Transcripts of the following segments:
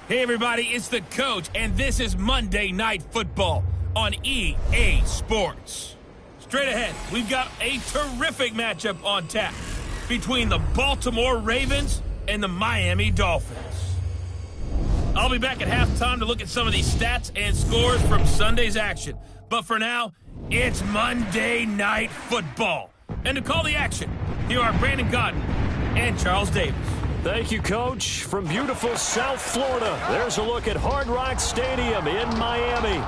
Hey everybody, it's the coach, and this is Monday Night Football on EA Sports. Straight ahead, we've got a terrific matchup on tap between the Baltimore Ravens and the Miami Dolphins. I'll be back at halftime to look at some of these stats and scores from Sunday's action. But for now, it's Monday Night Football. And to call the action, here are Brandon Godden and Charles Davis. Thank you, Coach. From beautiful South Florida, there's a look at Hard Rock Stadium in Miami.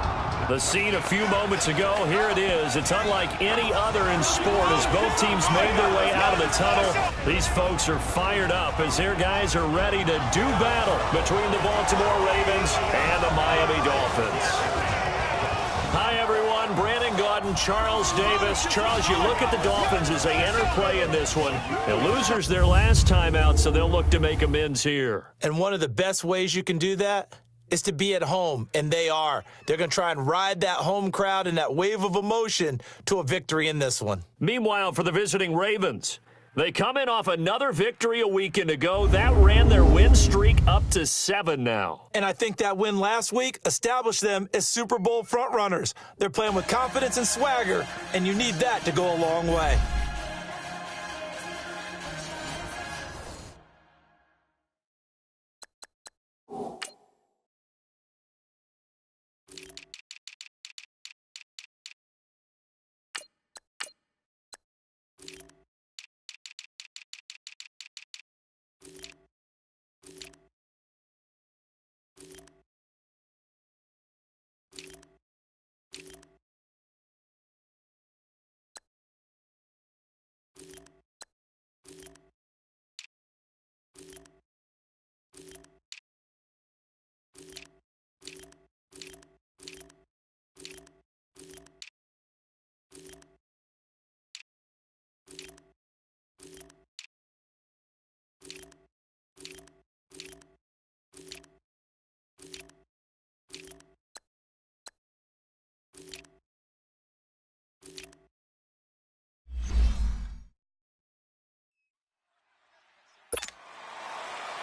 The scene a few moments ago, here it is. It's unlike any other in sport as both teams made their way out of the tunnel. These folks are fired up as their guys are ready to do battle between the Baltimore Ravens and the Miami Dolphins. Hi, everyone. Brandon Godden, Charles Davis. Charles, you look at the Dolphins as they enter play in this one. The losers their last time out, so they'll look to make amends here. And one of the best ways you can do that is to be at home, and they are. They're going to try and ride that home crowd and that wave of emotion to a victory in this one. Meanwhile, for the visiting Ravens, they come in off another victory a weekend ago. That ran their win streak up to 7 now. And I think that win last week established them as Super Bowl frontrunners. They're playing with confidence and swagger, and you need that to go a long way.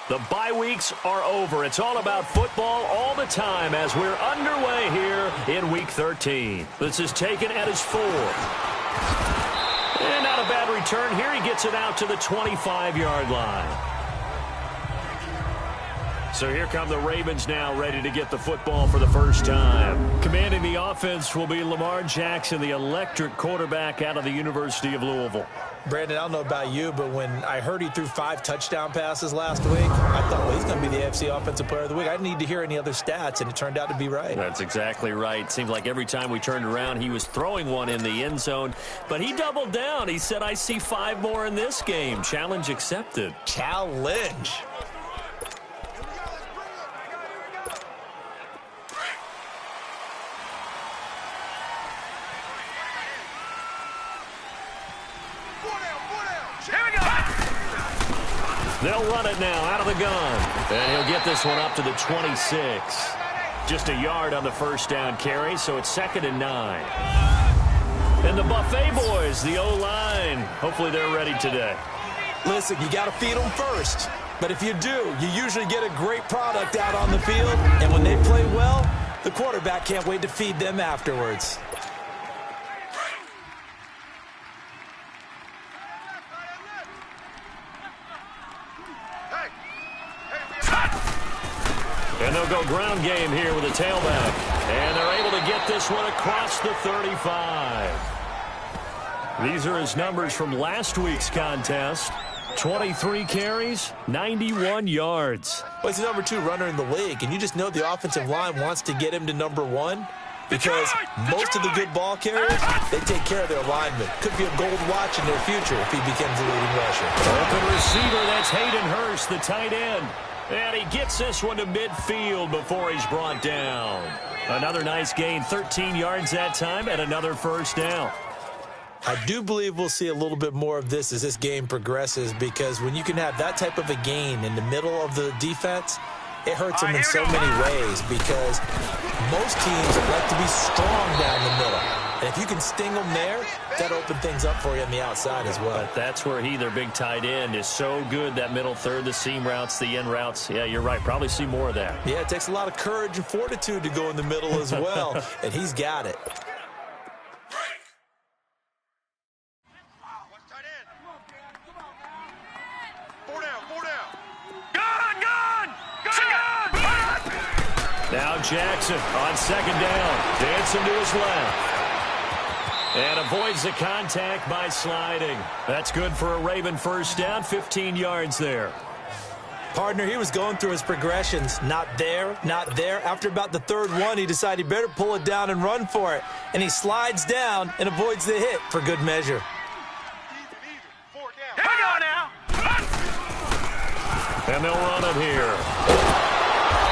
The bye weeks are over. It's all about football all the time as we're underway here in Week 13. This is taken at his 4th. And not a bad return here. He gets it out to the 25-yard line. So here come the Ravens now, ready to get the football for the first time. Commanding the offense will be Lamar Jackson, the electric quarterback out of the University of Louisville. Brandon, I don't know about you, but when I heard he threw 5 touchdown passes last week, I thought, well, he's going to be the AFC Offensive Player of the Week. I didn't need to hear any other stats, and it turned out to be right. That's exactly right. Seems like every time we turned around, he was throwing one in the end zone. But he doubled down. He said, I see 5 more in this game. Challenge accepted. Challenge. They'll run it now out of the gun. And he'll get this one up to the 26. Just a yard on the first down carry, so it's 2nd and 9. And the Buffet boys, the O-line, hopefully they're ready today. Listen, you got to feed them first. But if you do, you usually get a great product out on the field. And when they play well, the quarterback can't wait to feed them afterwards. And they'll go ground game here with a tailback. And they're able to get this one across the 35. These are his numbers from last week's contest. 23 carries, 91 yards. Well, he's the number 2 runner in the league, and you just know the offensive line wants to get him to number 1 because most of the good ball carriers, they take care of their linemen. Could be a gold watch in their future if he becomes the leading rusher. Open receiver, that's Hayden Hurst, the tight end. And he gets this one to midfield before he's brought down. Another nice gain, 13 yards that time, and another first down. I do believe we'll see a little bit more of this as this game progresses, because when you can have that type of a gain in the middle of the defense, it hurts them in so many ways because most teams like to be strong down the middle. And if you can sting them there, that opens things up for you on the outside as well. But that's where their big tight end, is so good, that middle third, the seam routes, the in routes. Yeah, you're right. Probably see more of that. Yeah, it takes a lot of courage and fortitude to go in the middle as well, and he's got it. Now Jackson on second down, dancing to his left. And avoids the contact by sliding. That's good for a Raven first down, 15 yards there. Partner, he was going through his progressions. Not there, not there. After about the third one, he decided he better pull it down and run for it. And he slides down and avoids the hit for good measure. Here we go now. And they'll run it here.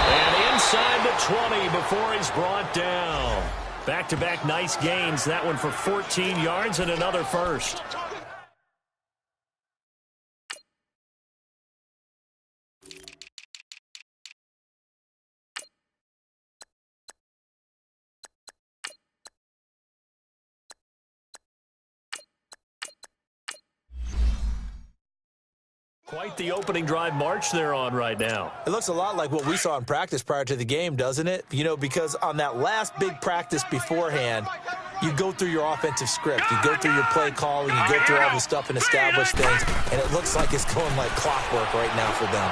And inside the 20 before he's brought down. Back-to-back nice gains. That one for 14 yards and another first. Quite the opening drive march they're on right now. It looks a lot like what we saw in practice prior to the game, doesn't it? You know, because on that last big practice beforehand, you go through your offensive script. You go through your play calling. You go through all the stuff and establish things. And it looks like it's going like clockwork right now for them.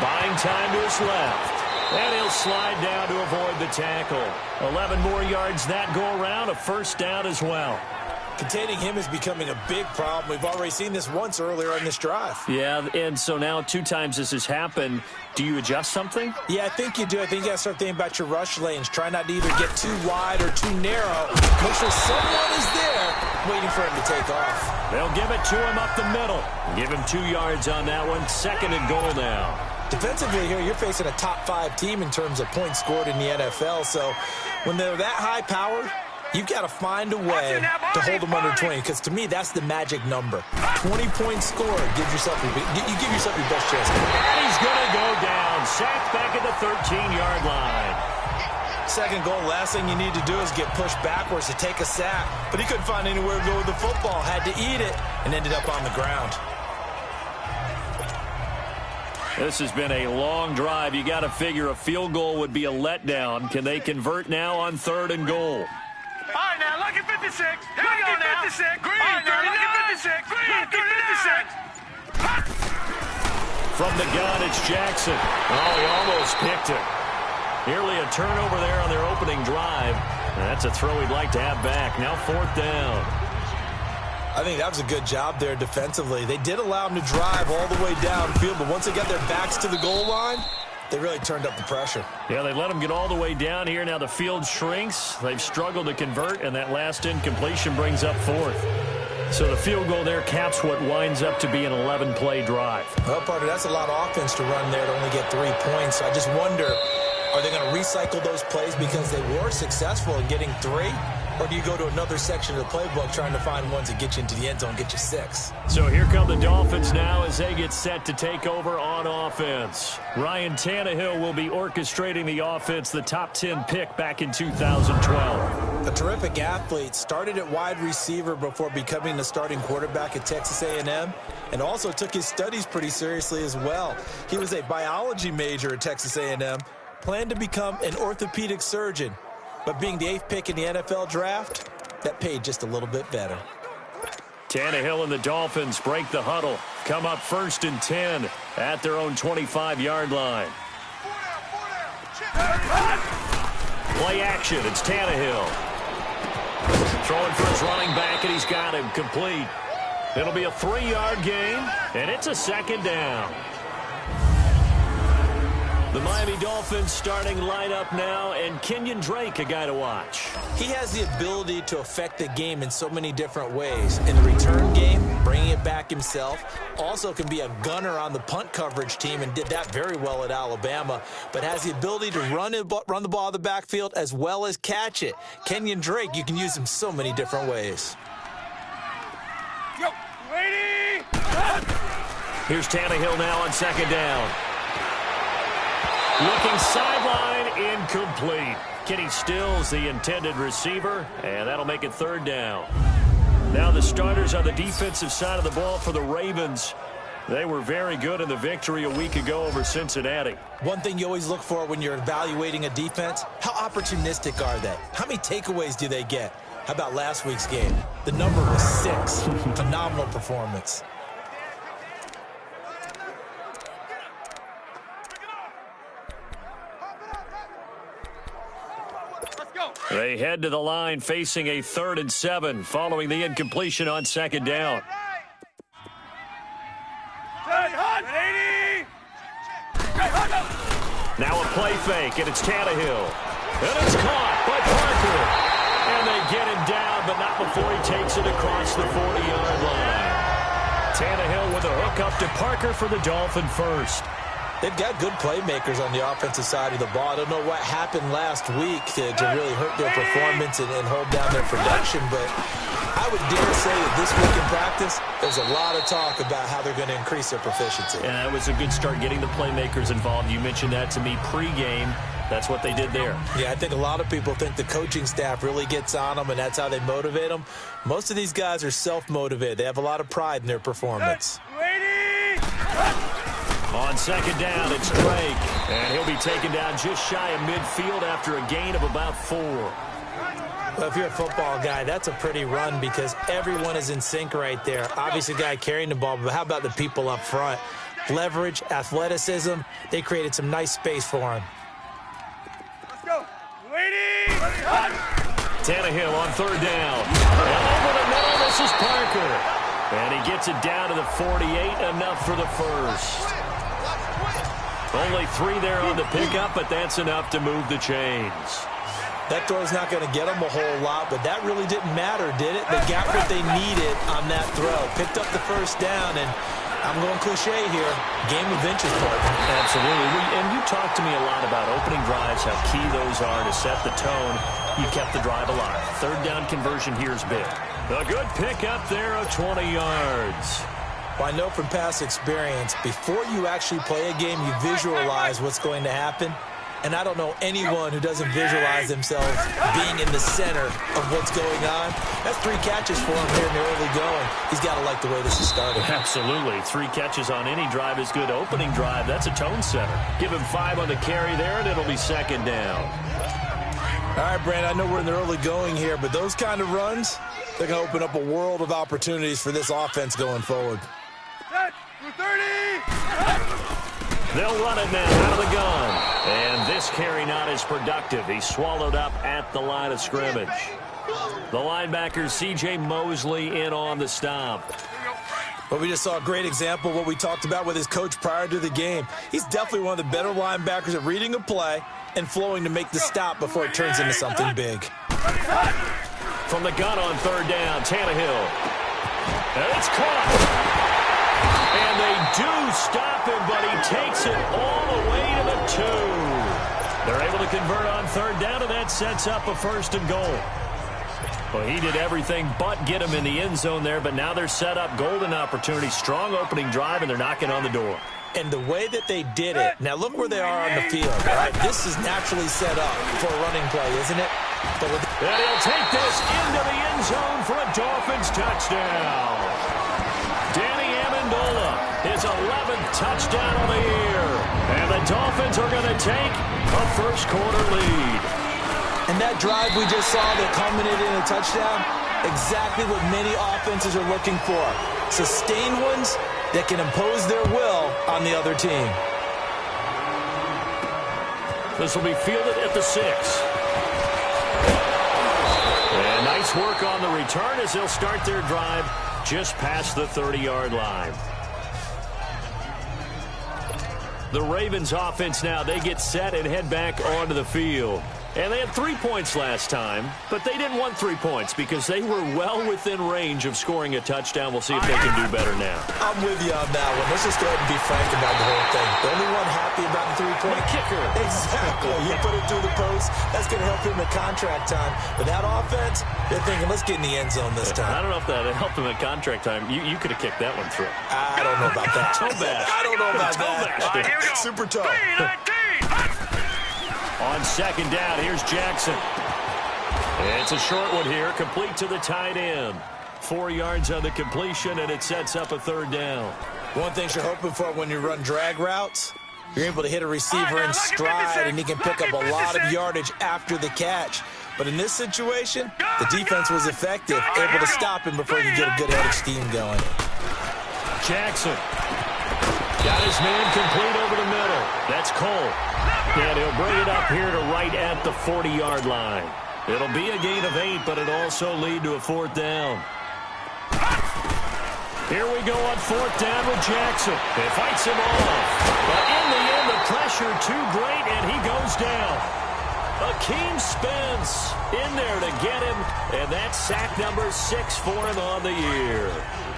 Buying time to his left. And he'll slide down to avoid the tackle. 11 more yards that go around. A first down as well. Containing him is becoming a big problem. We've already seen this once earlier on this drive. Yeah, and so now 2 times this has happened. Do you adjust something? Yeah, I think you do. I think you got to start thinking about your rush lanes. Try not to either get too wide or too narrow. Make sure someone is there waiting for him to take off. They'll give it to him up the middle. Give him 2 yards on that one. Second and goal now. Defensively here, you're facing a top 5 team in terms of points scored in the NFL. So when they're that high-powered, you've got to find a way to hold them under 20, because to me, that's the magic number. 20 points scored. You give yourself your best chance. And he's going to go down. Sacked back at the 13-yard line. Second goal, last thing you need to do is get pushed backwards to take a sack. But he couldn't find anywhere to go with the football. Had to eat it and ended up on the ground. This has been a long drive. You got to figure a field goal would be a letdown. Can they convert now on 3rd and goal? All right, now, look at 56. Here we go now. 56. Green, all right, now, look at 56. Green, 56. From the gun, it's Jackson. Oh, he almost picked it. Nearly a turnover there on their opening drive. That's a throw he'd like to have back. Now 4th down. I think that was a good job there defensively. They did allow him to drive all the way downfield, but once they got their backs to the goal line, they really turned up the pressure. Yeah, they let them get all the way down here. Now the field shrinks. They've struggled to convert, and that last incompletion brings up 4th. So the field goal there caps what winds up to be an 11-play drive. Well, partner, that's a lot of offense to run there to only get 3 points. So I just wonder, are they going to recycle those plays because they were successful in getting 3? Or do you go to another section of the playbook trying to find ones that get you into the end zone, get you 6? So here come the Dolphins now as they get set to take over on offense. Ryan Tannehill will be orchestrating the offense, the top 10 pick back in 2012. A terrific athlete, started at wide receiver before becoming the starting quarterback at Texas A&M, and also took his studies pretty seriously as well. He was a biology major at Texas A&M, planned to become an orthopedic surgeon. But being the 8th pick in the NFL draft, that paid just a little bit better. Tannehill and the Dolphins break the huddle. Come up 1st and 10 at their own 25-yard line. Play action. It's Tannehill. Throwing for his running back, and he's got him complete. It'll be a 3-yard gain, and it's a 2nd down. The Miami Dolphins starting lineup now, and Kenyon Drake, a guy to watch. He has the ability to affect the game in so many different ways. In the return game, bringing it back himself. Also can be a gunner on the punt coverage team and did that very well at Alabama. But has the ability to run the ball out of the backfield as well as catch it. Kenyon Drake, you can use him so many different ways. Yo, lady! Here's Tannehill now on 2nd down. Looking sideline, incomplete. Kenny Stills, the intended receiver, and that'll make it 3rd down. Now the starters on the defensive side of the ball for the Ravens. They were very good in the victory a week ago over Cincinnati. One thing you always look for when you're evaluating a defense, how opportunistic are they? How many takeaways do they get? How about last week's game? The number was 6. Phenomenal performance. They head to the line facing a 3rd and 7 following the incompletion on 2nd down. Now a play fake, and it's Tannehill. And it's caught by Parker. And they get him down, but not before he takes it across the 40-yard line. Tannehill with a hook up to Parker for the Dolphin first. They've got good playmakers on the offensive side of the ball. I don't know what happened last week to really hurt their performance and hold down their production, but I would dare say that this week in practice, there's a lot of talk about how they're going to increase their proficiency. And that was a good start getting the playmakers involved. You mentioned that to me pregame. That's what they did there. Yeah, I think a lot of people think the coaching staff really gets on them, and that's how they motivate them. Most of these guys are self-motivated. They have a lot of pride in their performance. On 2nd down, it's Drake, and he'll be taken down just shy of midfield after a gain of about 4. Well, if you're a football guy, that's a pretty run because everyone is in sync right there. Obviously, the guy carrying the ball, but how about the people up front? Leverage, athleticism, they created some nice space for him. Let's go. Lady! Tannehill on 3rd down. And over the middle, this is Parker. And he gets it down to the 48, enough for the first. Only 3 there on the pickup, but that's enough to move the chains. That throw's not going to get them a whole lot, but that really didn't matter, did it? They got what they needed on that throw. Picked up the 1st down, and I'm going cliche here. Game of inches, partner. Absolutely. And you talked to me a lot about opening drives, how key those are to set the tone. You kept the drive alive. 3rd down conversion here is big. A good pickup there of 20 yards. Well, I know from past experience, before you actually play a game, you visualize what's going to happen. And I don't know anyone who doesn't visualize themselves being in the center of what's going on. That's 3 catches for him here in the early going. He's got to like the way this is starting. Absolutely. 3 catches on any drive is good. Opening drive, that's a tone setter. Give him 5 on the carry there, and it'll be 2nd down. All right, Brand, I know we're in the early going here, but those kind of runs, they're going to open up a world of opportunities for this offense going forward. Set. 30. They'll run it now out of the gun. And this carry not as productive. He's swallowed up at the line of scrimmage. The linebacker, C.J. Mosley, in on the stop. Well, we just saw a great example of what we talked about with his coach prior to the game. He's definitely one of the better linebackers at reading a play and flowing to make the stop before it turns into something big. From the gun on 3rd down, Tannehill. And it's caught. And they do stop him, but he takes it all the way to the 2. They're able to convert on 3rd down, and that sets up a 1st and goal. Well, he did everything but get him in the end zone there, but now they're set up golden opportunity, strong opening drive, and they're knocking on the door. And the way that they did it, now look where they are on the field, all right? This is naturally set up for a running play, isn't it? And he'll take this into the end zone for a Dolphins touchdown. Danny Amendola, his 11th touchdown of the year. And the Dolphins are going to take a 1st quarter lead. And that drive we just saw that culminated in a touchdown, exactly what many offenses are looking for. Sustained ones that can impose their will on the other team. This will be fielded at the 6. And nice work on the return as they'll start their drive just past the 30-yard line. The Ravens offense now, they get set and head back onto the field. And they had 3 points last time, but they didn't want 3 points because they were well within range of scoring a touchdown. We'll see if they can do better now. I'm with you on that one. Let's just go ahead and be frank about the whole thing. The only one happy about the 3-point kicker. Exactly. You put it through the post. That's going to help him in contract time. But that offense, they're thinking, let's get in the end zone this time. I don't know if that helped him in contract time. You could have kicked that one through. I don't know about that. Toe bash. I don't know about that. All right, here we go. Super toe. 3-19. On second down, here's Jackson. It's a short one here, complete to the tight end. 4 yards on the completion, and it sets up a third down. One thing you're hoping for when you run drag routes, you're able to hit a receiver in stride, and he can pick up a lot of yardage after the catch. But in this situation, the defense was effective, able to stop him before he could get a good head of steam going. Jackson got his man complete over the middle. That's Cole. And he'll bring it up here to right at the 40-yard line. It'll be a gain of 8, but it'll also lead to a fourth down. Here we go on fourth down with Jackson. It fights him off. But in the end, the pressure too great, and he goes down. Akeem Spence in there to get him, and that's sack number 6 for him on the year.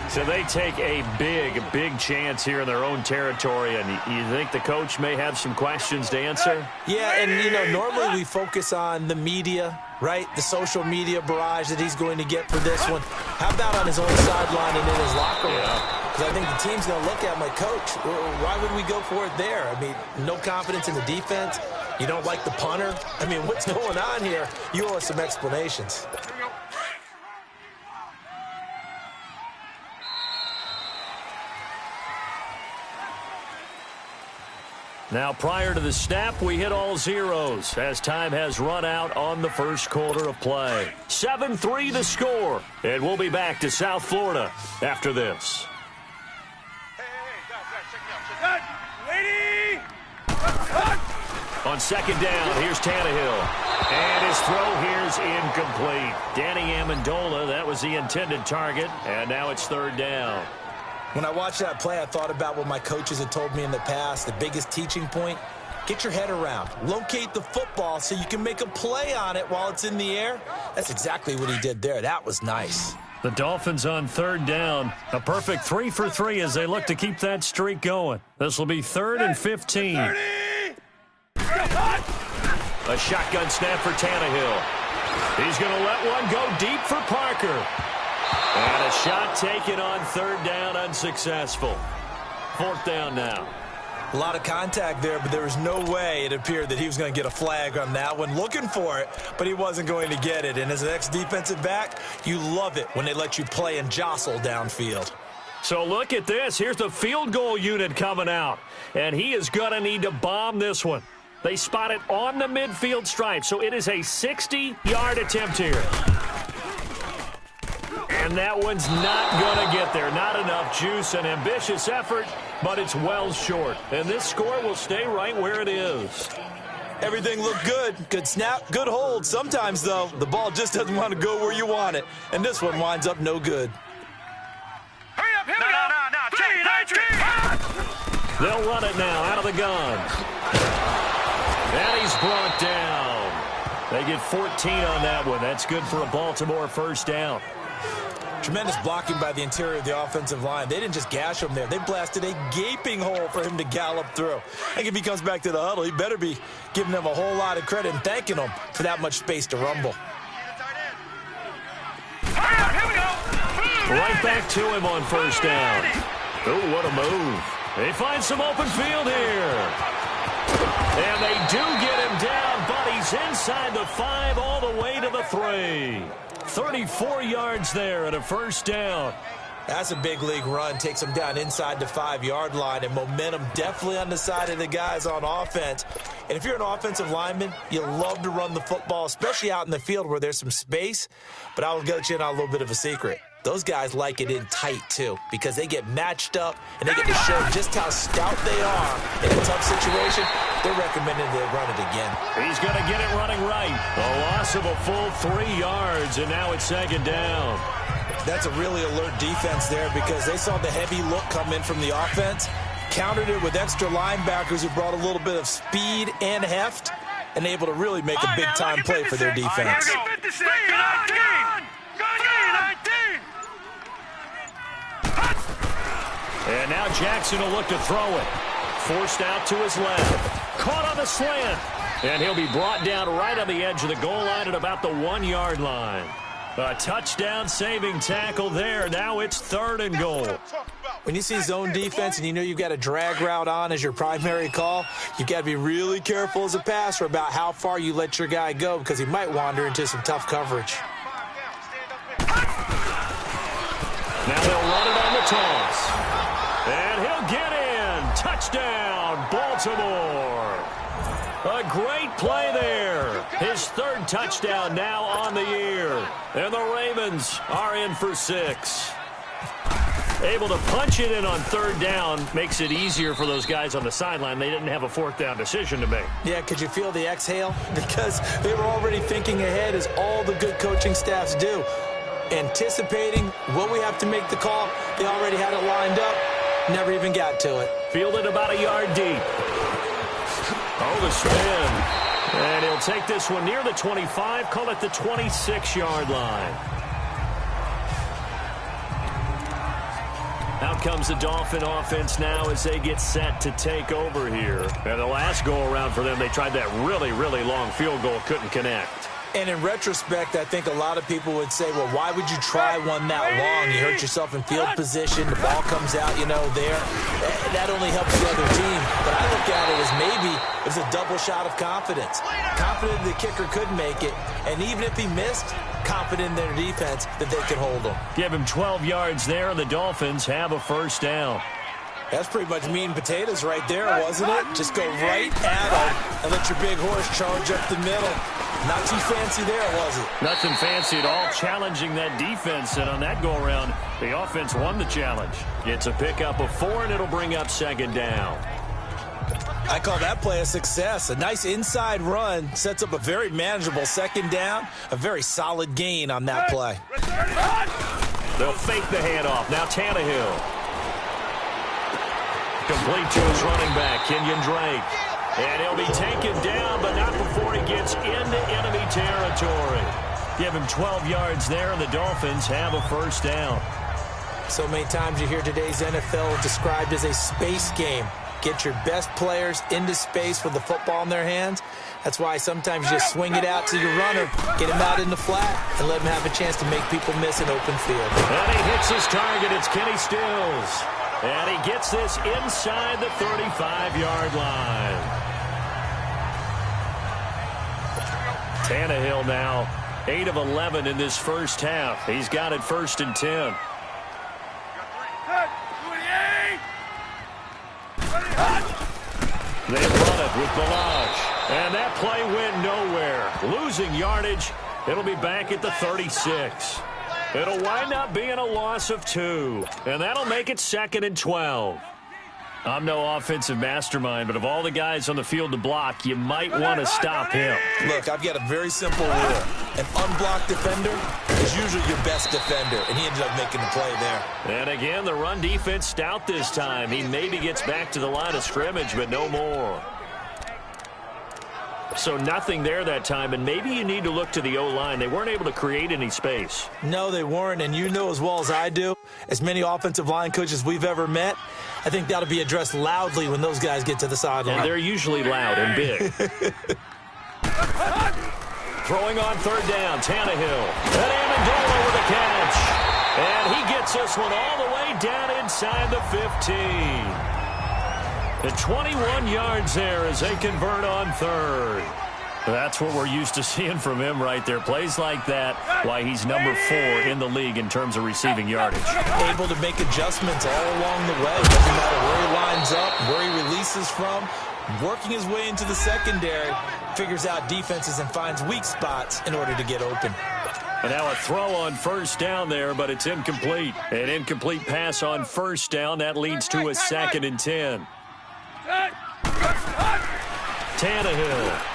So they take a big chance here in their own territory, and you think the coach may have some questions to answer? Yeah, and, you know, normally we focus on the media, right? The social media barrage that he's going to get for this one. How about on his own sideline and in his locker room? Because I think the team's going to look at him like, Coach, why would we go for it there? I mean, no confidence in the defense. You don't like the punter? I mean, what's going on here? You owe us some explanations. Now, prior to the snap, we hit all zeros as time has run out on the first quarter of play. 7-3 the score, and we'll be back to South Florida after this. On second down, here's Tannehill. And his throw here's incomplete. Danny Amendola, that was the intended target, and now it's third down. When I watched that play, I thought about what my coaches had told me in the past. The biggest teaching point, get your head around. Locate the football so you can make a play on it while it's in the air. That's exactly what he did there. That was nice. The Dolphins on third down. A perfect 3 for 3 as they look to keep that streak going. This will be 3rd and 15. A shotgun snap for Tannehill. He's going to let one go deep for Parker. And a shot taken on third down, unsuccessful. Fourth down now. A lot of contact there, but there was no way it appeared that he was going to get a flag on that one. Looking for it, but he wasn't going to get it. And as an ex-defensive back, you love it when they let you play and jostle downfield. So look at this. Here's the field goal unit coming out. And he is going to need to bomb this one. They spot it on the midfield stripe, so it is a 60-yard attempt here. And that one's not going to get there. Not enough juice, an ambitious effort, but it's well short. And this score will stay right where it is. Everything looked good. Good snap, good hold. Sometimes, though, the ball just doesn't want to go where you want it. And this one winds up no good. Hurry up, here we go. They'll run it now out of the gun. And he's brought down. They get 14 on that one. That's good for a Baltimore first down. Tremendous blocking by the interior of the offensive line. They didn't just gash him there. They blasted a gaping hole for him to gallop through. I think if he comes back to the huddle, he better be giving them a whole lot of credit and thanking them for that much space to rumble. Right back to him on first down. Oh, what a move. They find some open field here. And they do get him down, but he's inside the 5 all the way to the 3. 34 yards there and a first down. That's a big league run. Takes them down inside the 5-yard line, and momentum definitely on the side of the guys on offense. And if you're an offensive lineman, you love to run the football, especially out in the field where there's some space. But I will get you in on a little bit of a secret. Those guys like it in tight, too, because they get matched up and they get to show just how stout they are in a tough situation. They're recommending they run it again. He's going to get it running right. A loss of a full 3 yards, and now it's second down. That's a really alert defense there because they saw the heavy look come in from the offense, countered it with extra linebackers who brought a little bit of speed and heft, and able to really make a big-time play for their defense. And now Jackson will look to throw it. Forced out to his left. Caught on the slant. And he'll be brought down right on the edge of the goal line at about the 1-yard line. A touchdown-saving tackle there. Now it's 3rd and goal. When you see zone defense and you know you've got a drag route on as your primary call, you've got to be really careful as a passer about how far you let your guy go because he might wander into some tough coverage. Now they'll run it on the toss. And he'll get in. Touchdown, Baltimore. A great play there. His 3rd touchdown now on the year. And the Ravens are in for 6. Able to punch it in on 3rd down makes it easier for those guys on the sideline. They didn't have a 4th down decision to make. Yeah, could you feel the exhale? Because they were already thinking ahead, as all the good coaching staffs do. Anticipating what we have to make the call. They already had it lined up. Never even got to it. Fielded about a yard deep. Oh, the spin. And he'll take this one near the 25, call it the 26-yard line. Out comes the Dolphin offense now as they get set to take over here. And the last go-around for them, they tried that really, really long field goal, couldn't connect. And in retrospect, I think a lot of people would say, well, why would you try one that long? You hurt yourself in field position. The ball comes out, there. That only helps the other team. But I look at it as maybe it was a double shot of confidence. Confident the kicker could make it. And even if he missed, confident in their defense that they could hold him. Give him 12 yards there, and the Dolphins have a 1st down. That's pretty much meat and potatoes right there, wasn't it? Just go right at him and let your big horse charge up the middle. Not too fancy there, was it? Nothing fancy at all, challenging that defense. And on that go-around, the offense won the challenge. It's a pickup of 4, and it'll bring up 2nd down. I call that play a success. A nice inside run sets up a very manageable 2nd down. A very solid gain on that play. They'll fake the handoff. Now Tannehill. Complete to his running back, Kenyon Drake. And he'll be taken down, but not before he gets into enemy territory. Give him 12 yards there, and the Dolphins have a 1st down. So many times you hear today's NFL described as a space game. Get your best players into space with the football in their hands. That's why sometimes you just swing it out to your runner, get him out in the flat, and let him have a chance to make people miss an open field. And he hits his target. It's Kenny Stills. And he gets this inside the 35-yard line. Tannehill now 8 of 11 in this 1st half. He's got it 1st and 10. They run it with Balaj. And that play went nowhere. Losing yardage. It'll be back at the 36. It'll wind up being a loss of 2. And that'll make it 2nd and 12. I'm no offensive mastermind, but of all the guys on the field to block, you might want to stop him. Look, I've got a very simple rule. An unblocked defender is usually your best defender, and he ended up making the play there. And again, the run defense stout this time. He maybe gets back to the line of scrimmage, but no more. So nothing there that time, and maybe you need to look to the O-line. They weren't able to create any space. No, they weren't, and you know as well as I do, as many offensive line coaches we've ever met, I think that'll be addressed loudly when those guys get to the sideline. And they're usually loud and big. Throwing on 3rd down, Tannehill. And Amendola with a catch. And he gets this one all the way down inside the 15. And 21 yards there as they convert on 3rd. That's what we're used to seeing from him right there. Plays like that, why he's number 4 in the league in terms of receiving yardage. Able to make adjustments all along the way. Doesn't matter where he lines up, where he releases from. Working his way into the secondary, figures out defenses and finds weak spots in order to get open. And now a throw on 1st down there, but it's incomplete. An incomplete pass on 1st down. That leads to a 2nd and 10. Tannehill.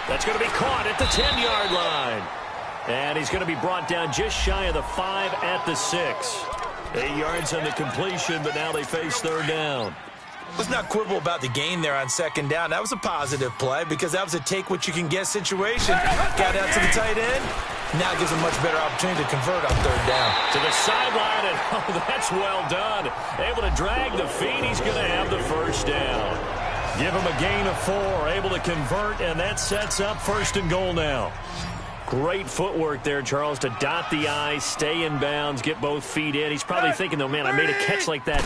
That's going to be caught at the 10-yard line. And he's going to be brought down just shy of the 5 at the 6. 8 yards on the completion, but now they face 3rd down. Let's not quibble about the gain there on 2nd down. That was a positive play because that was a take-what-you-can-get situation. Got out to the tight end. Now gives a much better opportunity to convert on 3rd down. To the sideline, and oh, that's well done. Able to drag the feet. He's going to have the 1st down. Give him a gain of 4. Able to convert, and that sets up 1st and goal now. Great footwork there, Charles, to dot the I, stay in bounds, get both feet in. He's probably thinking, though, man, I made a catch like that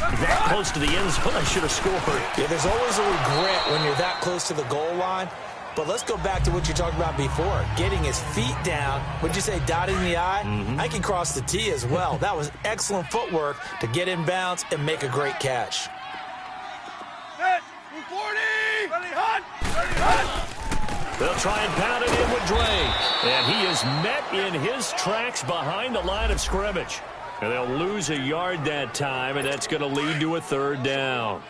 close to the end zone. I should have scored. Yeah, there's always a regret when you're that close to the goal line. But let's go back to what you talked about before. Getting his feet down. Would you say dotting the I? I can cross the T as well. That was excellent footwork to get in bounds and make a great catch. 40! Ready, hot! Ready, hot! They'll try and pound it in with Drake. And he is met in his tracks behind the line of scrimmage. And they'll lose a yard that time, and that's going to lead to a third down.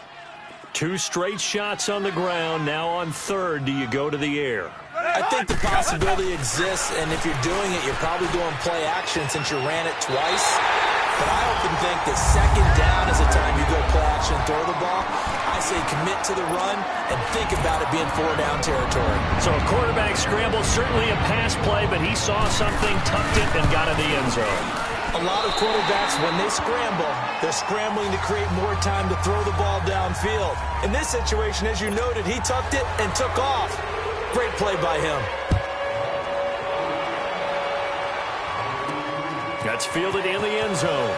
2 straight shots on the ground. Now on third, do you go to the air? I think the possibility exists, and if you're doing it, you're probably doing play action since you ran it twice. But I often think that second down is the time you go play action and throw the ball. I say commit to the run and think about it being 4-down territory. So a quarterback scramble, certainly a pass play, but he saw something, tucked it, and got in the end zone. A lot of quarterbacks, when they scramble, they're scrambling to create more time to throw the ball downfield. In this situation, as you noted, he tucked it and took off. Great play by him. That's fielded in the end zone.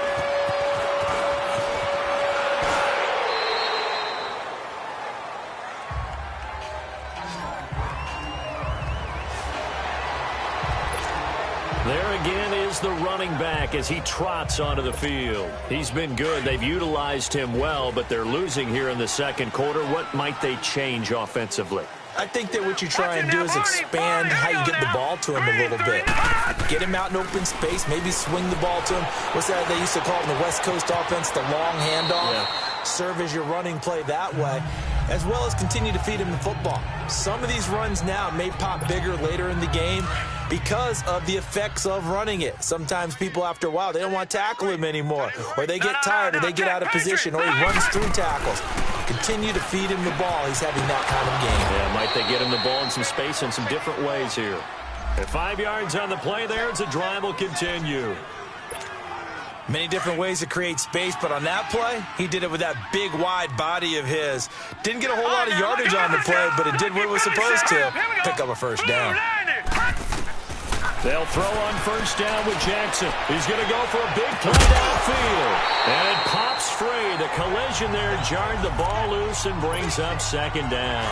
There again is the running back as he trots onto the field. He's been good. They've utilized him well, but they're losing here in the second quarter. What might they change offensively? I think that what you try and do is expand how you get the ball to him a little bit. Get him out in open space, maybe swing the ball to him. What's that they used to call it in the West Coast offense, the long handoff? Yeah. Serve as your running play that way, as well as continue to feed him the football. Some of these runs now may pop bigger later in the game because of the effects of running it. Sometimes people, after a while, they don't want to tackle him anymore, or they get tired, or they get out of position, or he runs through tackles. Continue to feed him the ball. He's having that kind of game. Yeah, might they get him the ball in some space in some different ways here. At 5 yards on the play there, the drive will continue. Many different ways to create space, but on that play, he did it with that big, wide body of his. Didn't get a whole lot of yardage on the play, but it did what it was supposed to. Pick up a first down. They'll throw on first down with Jackson. He's going to go for a big play downfield. And it pops free. The collision there jarred the ball loose and brings up second down.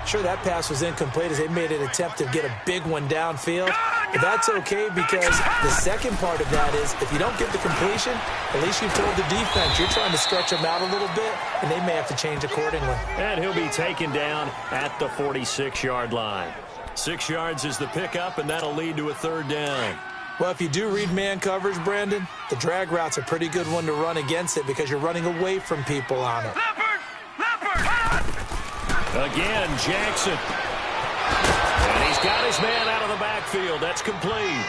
Sure, that pass was incomplete as they made an attempt to get a big one downfield. But that's okay because the second part of that is if you don't get the completion, at least you've told the defense you're trying to stretch them out a little bit, and they may have to change accordingly. And he'll be taken down at the 46-yard line. 6 yards is the pickup, and that'll lead to a third down. Well, if you do read man coverage, Brandon, the drag route's a pretty good one to run against it because you're running away from people on it. Again, Jackson. And he's got his man out of the backfield. That's complete.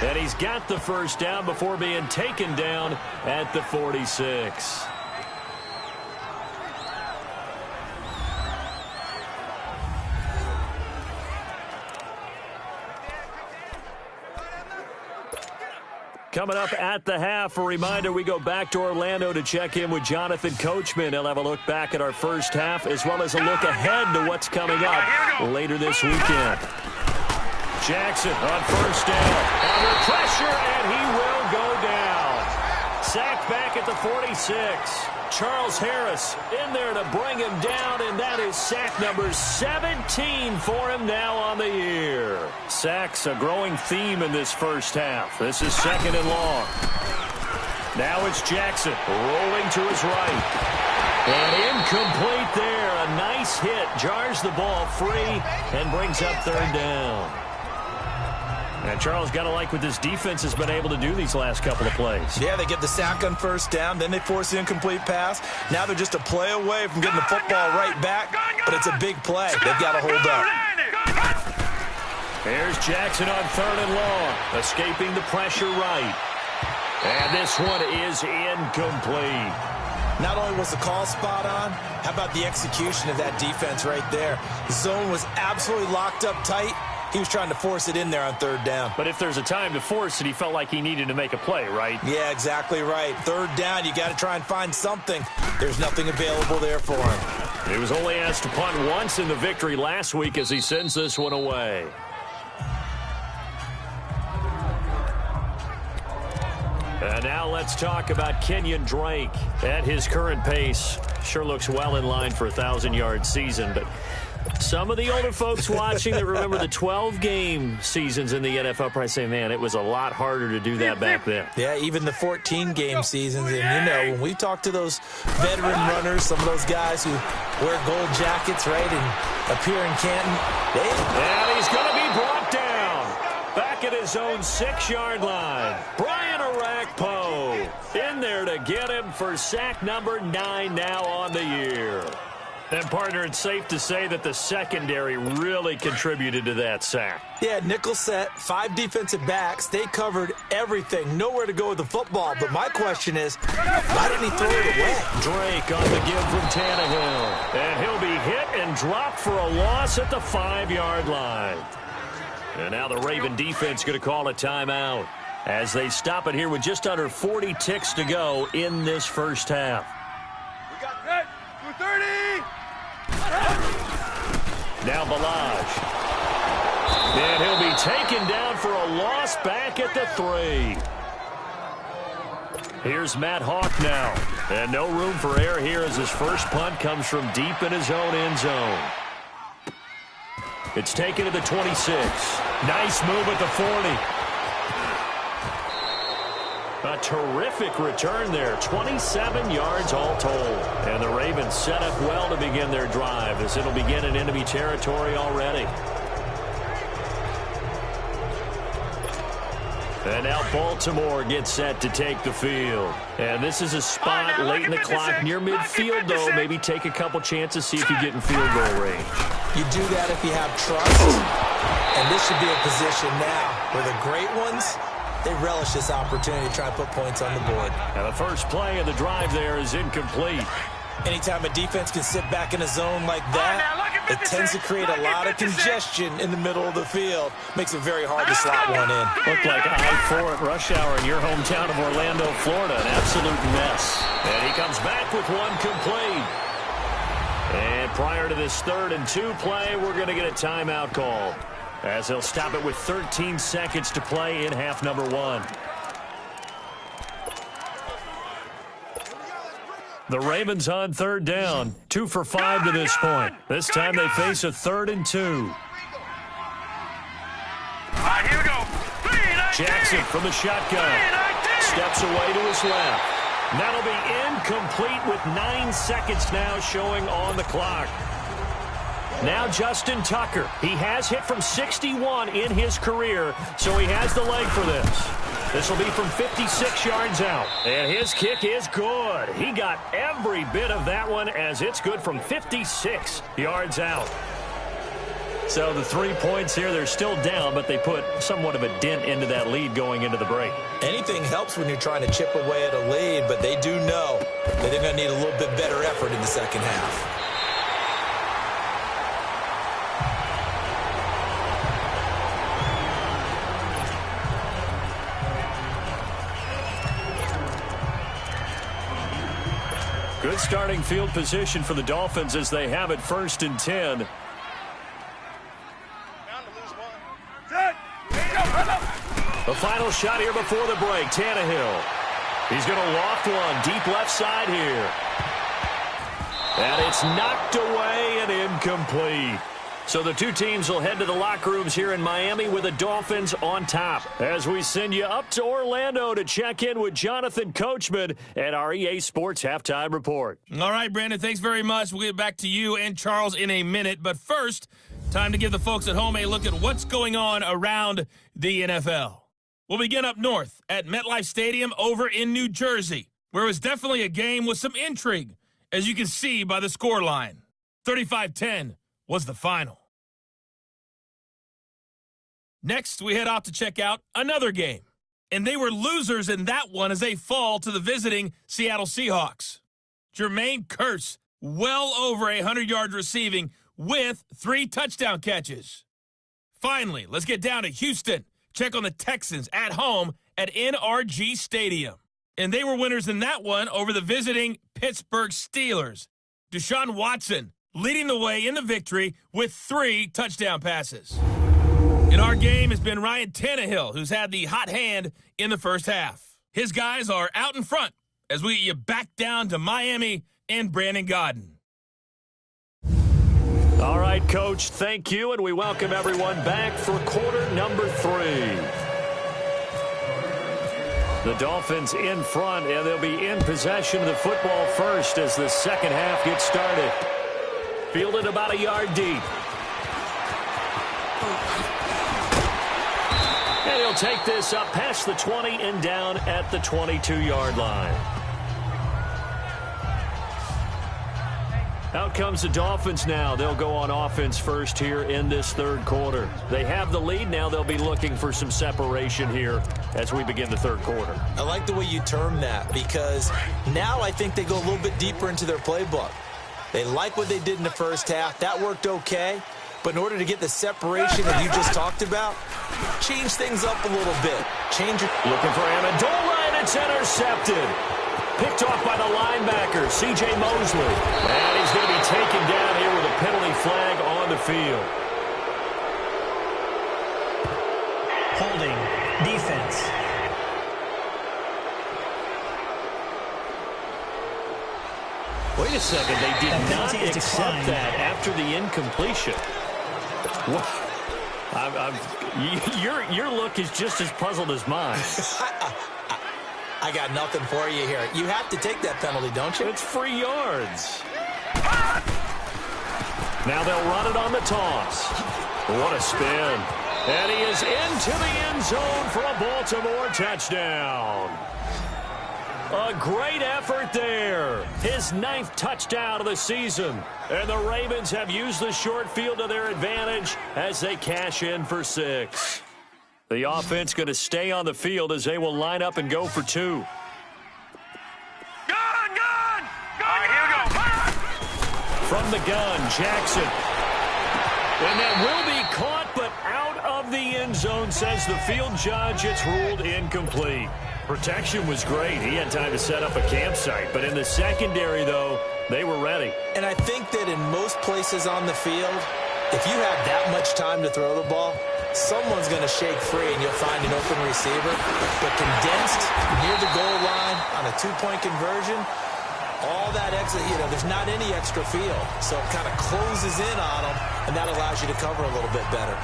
And he's got the first down before being taken down at the 46. Coming up at the half, a reminder, we go back to Orlando to check in with Jonathan Coachman. He'll have a look back at our first half as well as a look ahead to what's coming up later this weekend. Jackson on first down. Under pressure, and he will go down. Sacked back at the 46. Charles Harris in there to bring him down, and that is sack number 17 for him now on the year. Sacks a growing theme in this first half. This is second and long. Now it's Jackson rolling to his right. And incomplete there. A nice hit. Jars the ball free and brings up third down. And Charles, got to like what this defense has been able to do these last couple of plays. Yeah, they get the sack on first down, then they force the incomplete pass. Now they're just a play away from getting the football right back, but it's a big play. They've got to hold up. Here's Jackson on third and long, escaping the pressure right. And this one is incomplete. Not only was the call spot on, how about the execution of that defense right there? The zone was absolutely locked up tight. He was trying to force it in there on third down. But if there's a time to force it, he felt like he needed to make a play, right? Yeah, exactly right. Third down, you got to try and find something. There's nothing available there for him. He was only asked to punt once in the victory last week as he sends this one away. And now let's talk about Kenyon Drake. At his current pace, sure looks well in line for a 1,000-yard season, but some of the older folks watching that remember the 12-game seasons in the NFL probably say, man, it was a lot harder to do that back then. Yeah, even the 14-game seasons. And, when we talk to those veteran runners, some of those guys who wear gold jackets, right, and appear in Canton. And he's going to be brought down. Back at his own 6-yard line. Brian Orakpo in there to get him for sack number 9 now on the year. And, partner, it's safe to say that the secondary really contributed to that sack. Yeah, nickel set, 5 defensive backs. They covered everything. Nowhere to go with the football. But my question is, why didn't he throw it away? Drake on the give from Tannehill. And he'll be hit and dropped for a loss at the 5-yard line. And now the Raven defense going to call a timeout as they stop it here with just under 40 ticks to go in this first half. We got that. 230. Now Balaj. And he'll be taken down for a loss back at the 3. Here's Matt Hawk now. And no room for error here as his first punt comes from deep in his own end zone. It's taken to the 26. Nice move at the 40. A terrific return there. 27 yards all told. And the Ravens set up well to begin their drive as it'll begin in enemy territory already. And now Baltimore gets set to take the field. And this is a spot late in the clock near midfield, though. Maybe take a couple chances, see if you get in field goal range. You do that if you have trust. And this should be a position now where the great ones, they relish this opportunity to try to put points on the board. And the first play of the drive there is incomplete. Anytime a defense can sit back in a zone like that, it tends to create a lot of congestion in the middle of the field. Makes it very hard to slot one in. Looked like I-4 at rush hour in your hometown of Orlando, Florida. An absolute mess. And he comes back with one complete. And prior to this 3rd and 2 play, we're going to get a timeout call, as they'll stop it with 13 seconds to play in half number 1. The Ravens on 3rd down, 2 for 5 to this point. This time they face a 3rd and 2. All right, here we go. Jackson from the shotgun. Steps away to his left. That'll be incomplete with 9 seconds now showing on the clock. Now Justin Tucker. He has hit from 61 in his career, so he has the leg for this. This will be from 56 yards out. And his kick is good. He got every bit of that one as it's good from 56 yards out. So the 3 points here, they're still down, but they put somewhat of a dent into that lead going into the break. Anything helps when you're trying to chip away at a lead, but they do know that they're going to need a little bit better effort in the second half. Good starting field position for the Dolphins as they have it 1st and 10. The final shot here before the break. Tannehill. He's going to loft one deep left side here. And it's knocked away and incomplete. So the two teams will head to the locker rooms here in Miami with the Dolphins on top. As we send you up to Orlando to check in with Jonathan Coachman at our EA Sports Halftime Report. All right, Brandon, thanks very much. We'll get back to you and Charles in a minute. But first, time to give the folks at home a look at what's going on around the NFL. We'll begin up north at MetLife Stadium over in New Jersey, where it was definitely a game with some intrigue, as you can see by the scoreline. 35-10 was the final. Next, we head out to check out another game. And they were losers in that one as they fall to the visiting Seattle Seahawks. Jermaine Kearse, well over 100 yards receiving with 3 touchdown catches. Finally, let's get down to Houston. Check on the Texans at home at NRG Stadium. And they were winners in that one over the visiting Pittsburgh Steelers. Deshaun Watson leading the way in the victory with 3 touchdown passes. In our game has been Ryan Tannehill, who's had the hot hand in the first half. His guys are out in front as we get you back down to Miami and Brandon Gaudin. All right, Coach, thank you, and we welcome everyone back for quarter number 3. The Dolphins in front, and they'll be in possession of the football first as the second half gets started. Fielded about a yard deep. And he'll take this up past the 20 and down at the 22-yard line. Out comes the Dolphins now. They'll go on offense first here in this third quarter. They have the lead. Now they'll be looking for some separation here as we begin the third quarter. I like the way you term that because now I think they go a little bit deeper into their playbook. They like what they did in the first half. That worked okay. But in order to get the separation that you just talked about, change things up a little bit. Looking for Amendola, and it's intercepted. Picked off by the linebacker, C.J. Mosley. And he's going to be taken down here with a penalty flag on the field. Holding. Defense. Wait a second. They did not accept that after the incompletion. What? Your look is just as puzzled as mine. I got nothing for you here. You have to take that penalty, don't you? It's free yards. Now they'll run it on the toss. What a spin. And he is into the end zone for a Baltimore touchdown. A great effort there. His 9th touchdown of the season. And the Ravens have used the short field to their advantage as they cash in for 6. The offense going to stay on the field as they will line up and go for 2. Gun! All right, here we go. From the gun, Jackson. And that will be caught, but out of the end zone, says the field judge. It's ruled incomplete. Protection was great. He had time to set up a campsite. But in the secondary, though, they were ready. And I think that in most places on the field, if you have that much time to throw the ball, someone's going to shake free and you'll find an open receiver. But condensed near the goal line on a 2-point conversion, all that extra, there's not any extra field. So it kind of closes in on them, and that allows you to cover a little bit better.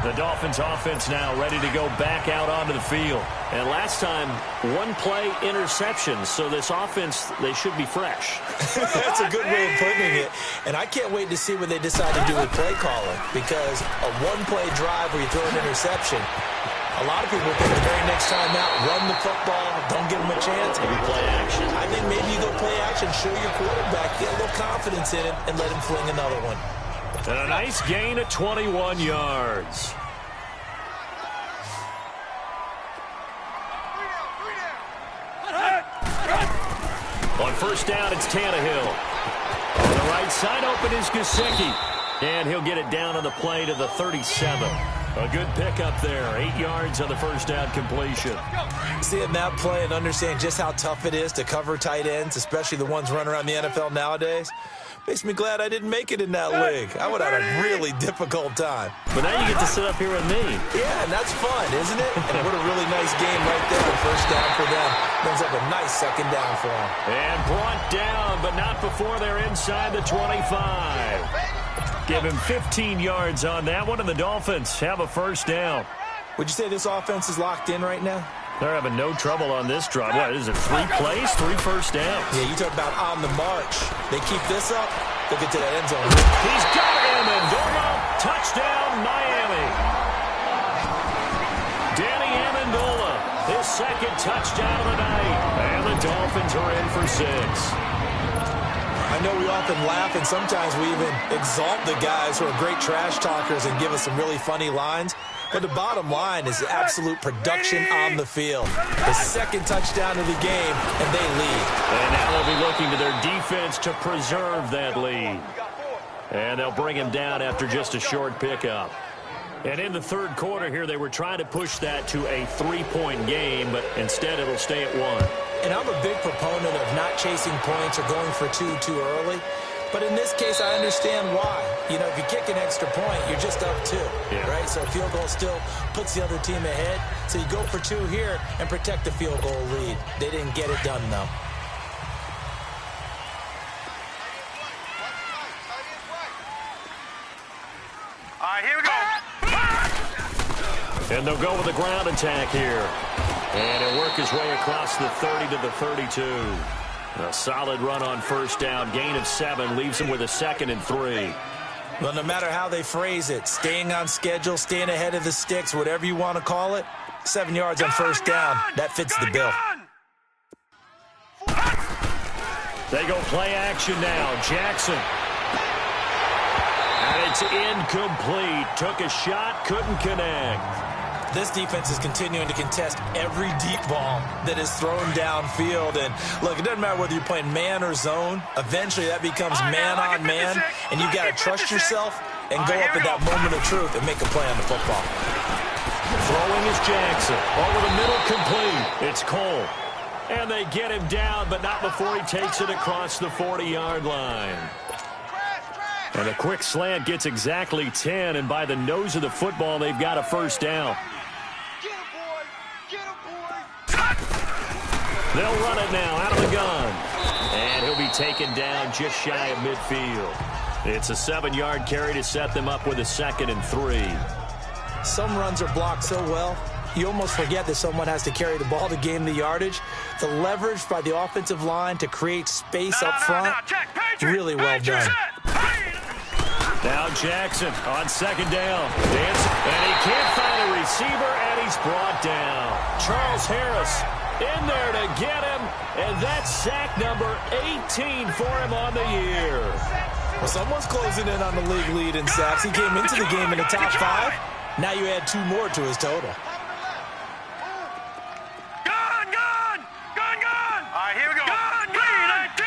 The Dolphins offense now ready to go back out onto the field. And last time, 1-play interceptions. So this offense, they should be fresh. That's a good way of putting it. And I can't wait to see what they decide to do with play calling. Because a 1-play drive where you throw an interception, a lot of people think the very next time out, run the football, don't give them a chance. Maybe play action. I think maybe you go play action, show your quarterback, get a little confidence in him, and let him fling another one. And a nice gain of 21 yards. On first down, it's Tannehill. On the right side, open is Gesicki. And he'll get it down on the play to the 37. A good pickup there. 8 yards on the first down completion. Seeing that play and understanding just how tough it is to cover tight ends, especially the ones running around the NFL nowadays, makes me glad I didn't make it in that league. I would have had a really difficult time. But now you get to sit up here with me. Yeah, and that's fun, isn't it? And what a really nice game right there. First down for them. Brings up a nice second down for them. And brought down, but not before they're inside the 25. Give him 15 yards on that one, and the Dolphins have a first down. Would you say this offense is locked in right now? They're having no trouble on this drive. What is it, 3 plays, 3 first downs? Yeah, you talk about on the march. They keep this up, they'll get to that end zone. He's got Amendola. Touchdown, Miami. Danny Amendola, his second touchdown of the night. And the Dolphins are in for 6. I know we often laugh, and sometimes we even exalt the guys who are great trash talkers and give us some really funny lines. But the bottom line is absolute production on the field. The second touchdown of the game, and they lead. And now they'll be looking to their defense to preserve that lead. And they'll bring him down after just a short pickup. And in the third quarter here, they were trying to push that to a 3-point game, but instead it'll stay at 1. And I'm a big proponent of not chasing points or going for 2 too early. But in this case, I understand why. You know, if you kick an extra point, you're just up 2, right? So a field goal still puts the other team ahead. So you go for 2 here and protect the field goal lead. They didn't get it done, though. All right, here we go. And they'll go with a ground attack here. And he'll work his way across the 30 to the 32. A solid run on first down. Gain of 7 leaves him with a 2nd and 3. Well, no matter how they phrase it, staying on schedule, staying ahead of the sticks, whatever you want to call it, 7 yards on first down, that fits the bill. They go play action now. Jackson. And it's incomplete. Took a shot, couldn't connect. This defense is continuing to contest every deep ball that is thrown downfield. And, look, it doesn't matter whether you're playing man or zone. Eventually, that becomes man on man, and you've got to trust yourself and go up at that moment of truth and make a play on the football. Throwing is Jackson. Over the middle, complete. It's Cole. And they get him down, but not before he takes it across the 40-yard line. And a quick slant gets exactly 10, and by the nose of the football, they've got a first down. They'll run it now out of the gun. And he'll be taken down just shy of midfield. It's a 7-yard carry to set them up with a 2nd and 3. Some runs are blocked so well, you almost forget that someone has to carry the ball to gain the yardage. The leverage by the offensive line to create space up front, really well done. Now Jackson on 2nd down. And he can't find a receiver, and he's brought down. Charles Harris in there to get him, and that's sack number 18 for him on the year. Well, someone's closing in on the league lead in sacks. He came into the game in the top 5. Now you add 2 more to his total. Gone! All right, here we go. Gone! 3-19!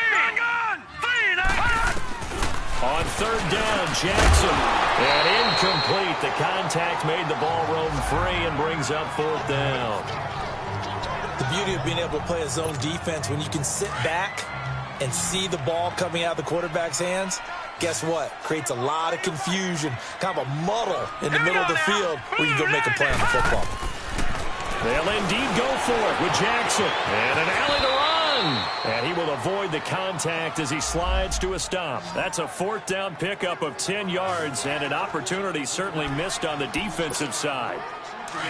On 3rd down, Jackson. And incomplete. The contact made the ball roam free and brings up 4th down. The beauty of being able to play a zone defense when you can sit back and see the ball coming out of the quarterback's hands, guess what? Creates a lot of confusion, kind of a muddle in the middle of the field where you can go make a play on the football. They'll indeed go for it with Jackson. And an alley to run. And he will avoid the contact as he slides to a stop. That's a 4th down pickup of 10 yards and an opportunity certainly missed on the defensive side.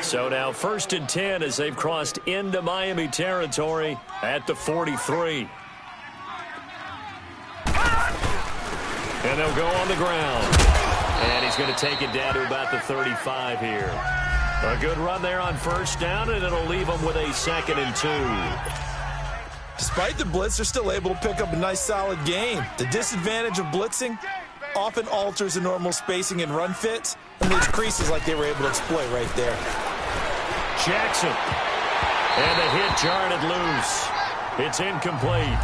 So now 1st and 10 as they've crossed into Miami territory at the 43. And they'll go on the ground. And he's going to take it down to about the 35 here. A good run there on first down, and it'll leave them with a 2nd and 2. Despite the blitz, they're still able to pick up a nice, solid gain. The disadvantage of blitzing often alters the normal spacing and run fits and leaves creases like they were able to exploit right there. Jackson. And the hit jarred it loose. It's incomplete.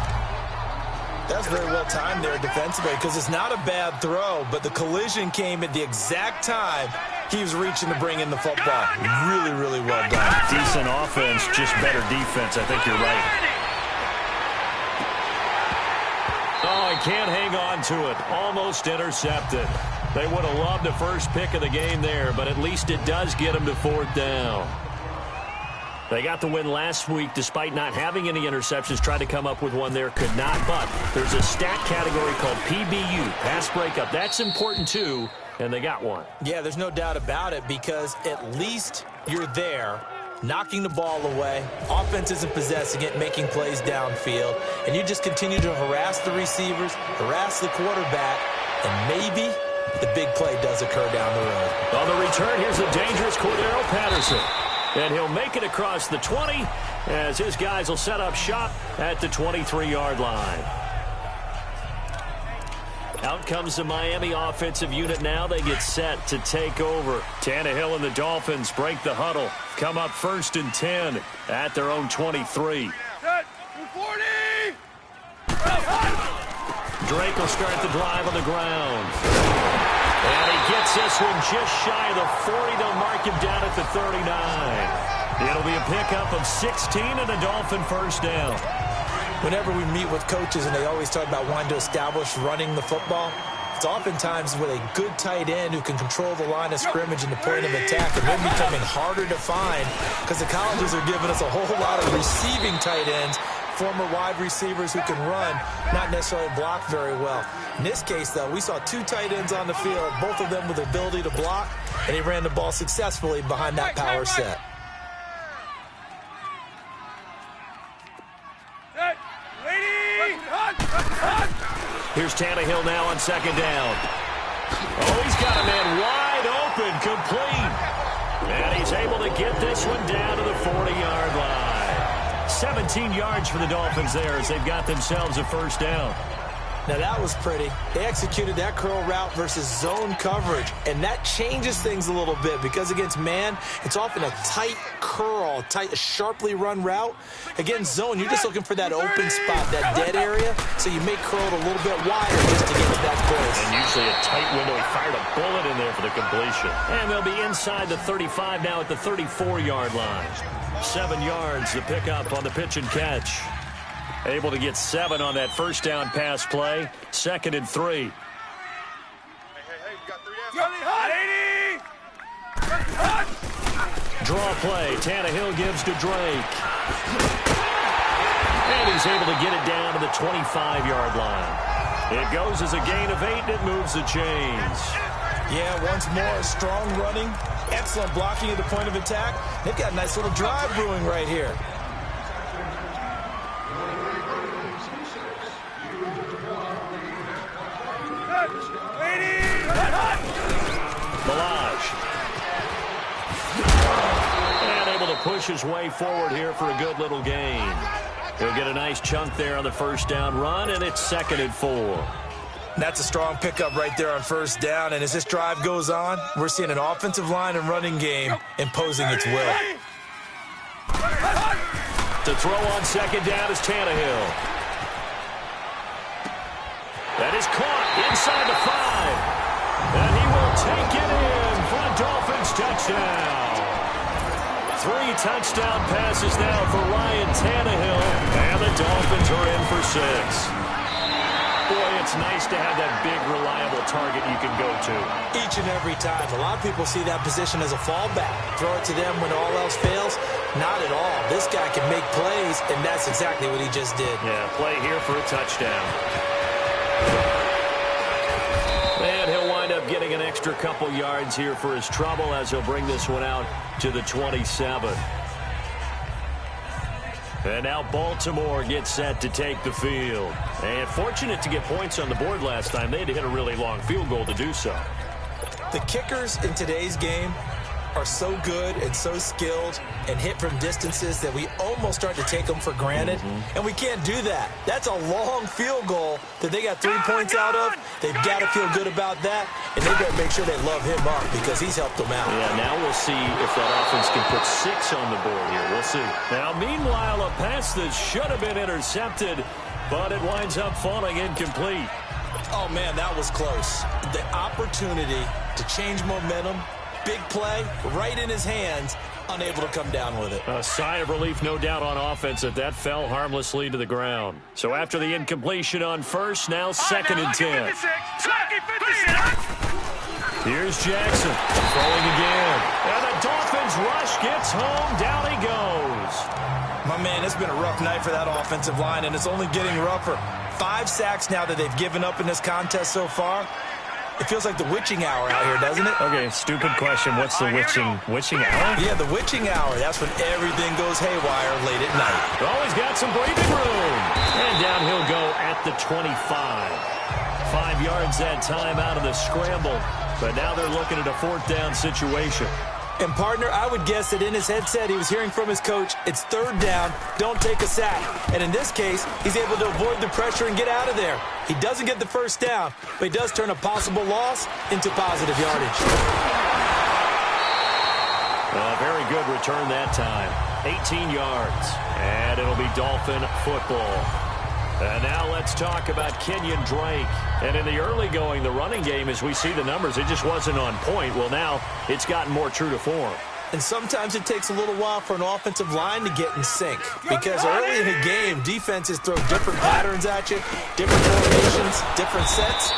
That's very well timed there defensively because it's not a bad throw, but the collision came at the exact time he was reaching to bring in the football. Really, really well done. Decent offense, just better defense. I think you're right. Oh, he can't hang on to it. Almost intercepted. They would have loved the first pick of the game there, but at least it does get them to 4th down. They got the win last week despite not having any interceptions. Tried to come up with one there, could not. But there's a stat category called PBU, pass breakup. That's important too, and they got one. Yeah, there's no doubt about it because at least you're there, knocking the ball away. Offense isn't possessing it, making plays downfield. And you just continue to harass the receivers, harass the quarterback, and maybe the big play does occur down the road. On the return, here's a dangerous Cordero Patterson. And he'll make it across the 20 as his guys will set up shop at the 23-yard line. Out comes the Miami offensive unit now. They get set to take over. Tannehill and the Dolphins break the huddle. Come up 1st and 10 at their own 23. Drake will start the drive on the ground. And he gets this one just shy of the 40. They'll mark him down at the 39. It'll be a pickup of 16 and a Dolphin first down. Whenever we meet with coaches and they always talk about wanting to establish running the football, it's oftentimes with a good tight end who can control the line of scrimmage and the point of attack, and they're becoming harder to find because the colleges are giving us a whole lot of receiving tight ends, former wide receivers who can run, not necessarily block very well. In this case, though, we saw 2 tight ends on the field, both of them with the ability to block, and he ran the ball successfully behind that power set. Here's Tannehill now on second down. Oh, he's got a man wide open, complete. And he's able to get this one down to the 40-yard line. 17 yards for the Dolphins there as they've got themselves a first down. Now, that was pretty. They executed that curl route versus zone coverage, and that changes things a little bit because against man, it's often a tight curl, sharply run route. Against zone, you're just looking for that open spot, that dead area, so you may curl it a little bit wider just to get it that close. And usually a tight window. He fired a bullet in there for the completion. And they'll be inside the 35 now at the 34-yard line. 7 yards to pick up on the pitch and catch. Able to get 7 on that first down pass play. 2nd and 3. Hey, you got 3 down. Draw play. Tannehill gives to Drake. And he's able to get it down to the 25-yard line. It goes as a gain of 8, and it moves the chains. Yeah, once more, strong running, excellent blocking at the point of attack. They've got a nice little drive brewing right here. And able to push his way forward here for a good little gain. He'll get a nice chunk there on the first down run, and it's 2nd and 4. That's a strong pickup right there on first down, and as this drive goes on, we're seeing an offensive line and running game imposing its will. To throw on second down is Tannehill. That is caught inside the 5. And he will take it in for a Dolphins touchdown. 3 touchdown passes now for Ryan Tannehill. And the Dolphins are in for 6. Boy, it's nice to have that big, reliable target you can go to. Each and every time. A lot of people see that position as a fallback. Throw it to them when all else fails. Not at all. This guy can make plays, and that's exactly what he just did. Yeah, play here for a touchdown. And he'll wind up getting an extra couple yards here for his trouble as he'll bring this one out to the 27. And now Baltimore gets set to take the field. And fortunate to get points on the board last time. They had to hit a really long field goal to do so. The kickers in today's game are so good and so skilled and hit from distances that we almost start to take them for granted. And we can't do that. That's a long field goal that they got 3 points out of. They've got to feel good about that, and they better make sure they love him up because he's helped them out. Yeah, now we'll see if that offense can put 6 on the board here. We'll see. Now, meanwhile, a pass that should have been intercepted, but it winds up falling incomplete. Oh, man, that was close. The opportunity to change momentum, big play, right in his hands, unable to come down with it. A sigh of relief, no doubt, on offense that fell harmlessly to the ground. So after the incompletion on first, now 2nd and 10. Here's Jackson throwing again. And the Dolphins rush gets home. Down he goes. My man, it's been a rough night for that offensive line, and it's only getting rougher. 5 sacks now that they've given up in this contest so far. It feels like the witching hour out here, doesn't it? Okay, stupid question. What's the witching hour? Yeah, the witching hour. That's when everything goes haywire late at night. Always got some breathing room. And down he'll go at the 25. 5 yards that time out of the scramble. But now they're looking at a 4th down situation. And, partner, I would guess that in his headset he was hearing from his coach, it's 3rd down, don't take a sack. And in this case, he's able to avoid the pressure and get out of there. He doesn't get the 1st down, but he does turn a possible loss into positive yardage. A very good return that time. 18 yards. And it'll be Dolphin football. And now let's talk about Kenyon Drake. And in the early going, the running game, as we see the numbers, it just wasn't on point. Well, now it's gotten more true to form. And sometimes it takes a little while for an offensive line to get in sync because early in a game, defenses throw different patterns at you, different formations, different sets,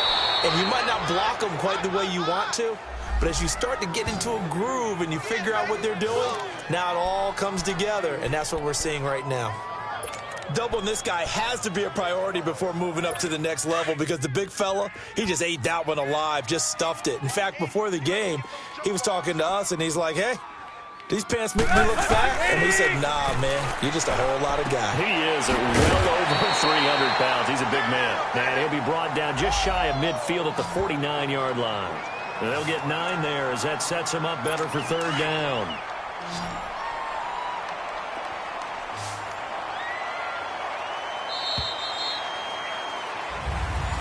and you might not block them quite the way you want to, but as you start to get into a groove and you figure out what they're doing, now it all comes together, and that's what we're seeing right now. Doubling this guy has to be a priority before moving up to the next level because the big fella, he just ate that one alive, just stuffed it. In fact, before the game, he was talking to us, and he's like, hey, these pants make me look fat? And we said, nah, man, you're just a whole lot of guy. He is well over 300 pounds. He's a big man. And he'll be brought down just shy of midfield at the 49-yard line. And they'll get 9 there as that sets him up better for third down.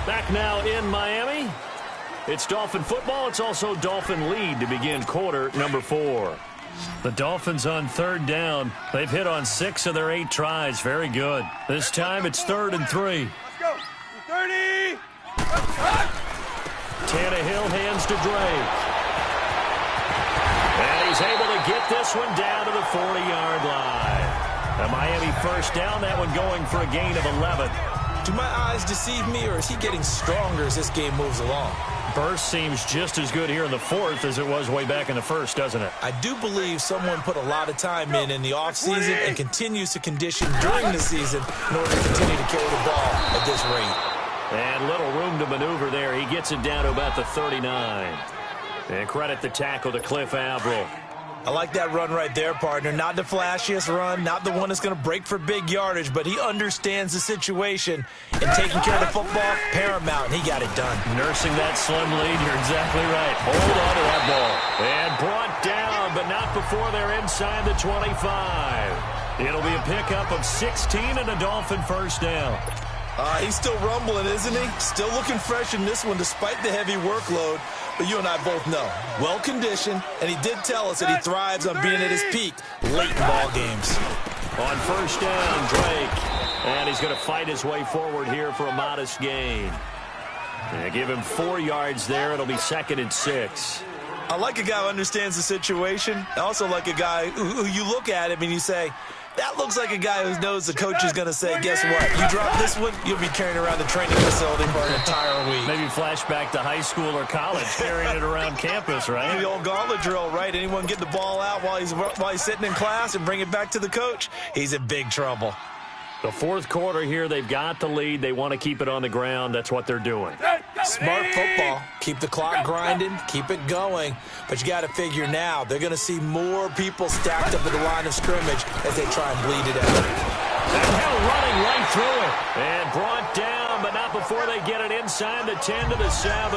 Back now in Miami. It's Dolphin football. It's also Dolphin lead to begin quarter number 4. The Dolphins on third down. They've hit on 6 of their 8 tries. Very good. This time it's 3rd and 3. Let's go. 30. Tannehill hands to Drake. And he's able to get this one down to the 40-yard line. A Miami first down, that one going for a gain of 11. Do my eyes deceive me, or is he getting stronger as this game moves along? Burst seems just as good here in the 4th as it was way back in the 1st, doesn't it? I do believe someone put a lot of time in the offseason and continues to condition during the season in order to continue to carry the ball at this rate. And little room to maneuver there. He gets it down to about the 39. And credit the tackle to Cliff Avril. I like that run right there, partner. Not the flashiest run, not the one that's going to break for big yardage, but he understands the situation, and taking care of the football, paramount, and he got it done. Nursing that slim lead, you're exactly right. Hold on to that ball. And brought down, but not before they're inside the 25. It'll be a pickup of 16 and a Dolphin first down. He's still rumbling, isn't he? Still looking fresh in this one despite the heavy workload. But you and I both know, well-conditioned, and he did tell us that he thrives on being at his peak late in ball games. On first down, Drake. And he's going to fight his way forward here for a modest gain. And give him 4 yards there. It'll be 2nd and 6. I like a guy who understands the situation. I also like a guy who you look at him and you say, that looks like a guy who knows the coach is going to say, guess what? You drop this one, you'll be carrying around the training facility for an entire week. Maybe flashback to high school or college, carrying it around campus, right? The old gauntlet drill, right? Anyone get the ball out while he's sitting in class and bring it back to the coach? He's in big trouble. The 4th quarter here, they've got the lead. They want to keep it on the ground. That's what they're doing. Smart football. Keep the clock grinding. Keep it going. But you got to figure now, they're going to see more people stacked up at the line of scrimmage as they try and bleed it out. And Hill running right through it. And brought down, but not before they get it inside the 10 to the 7.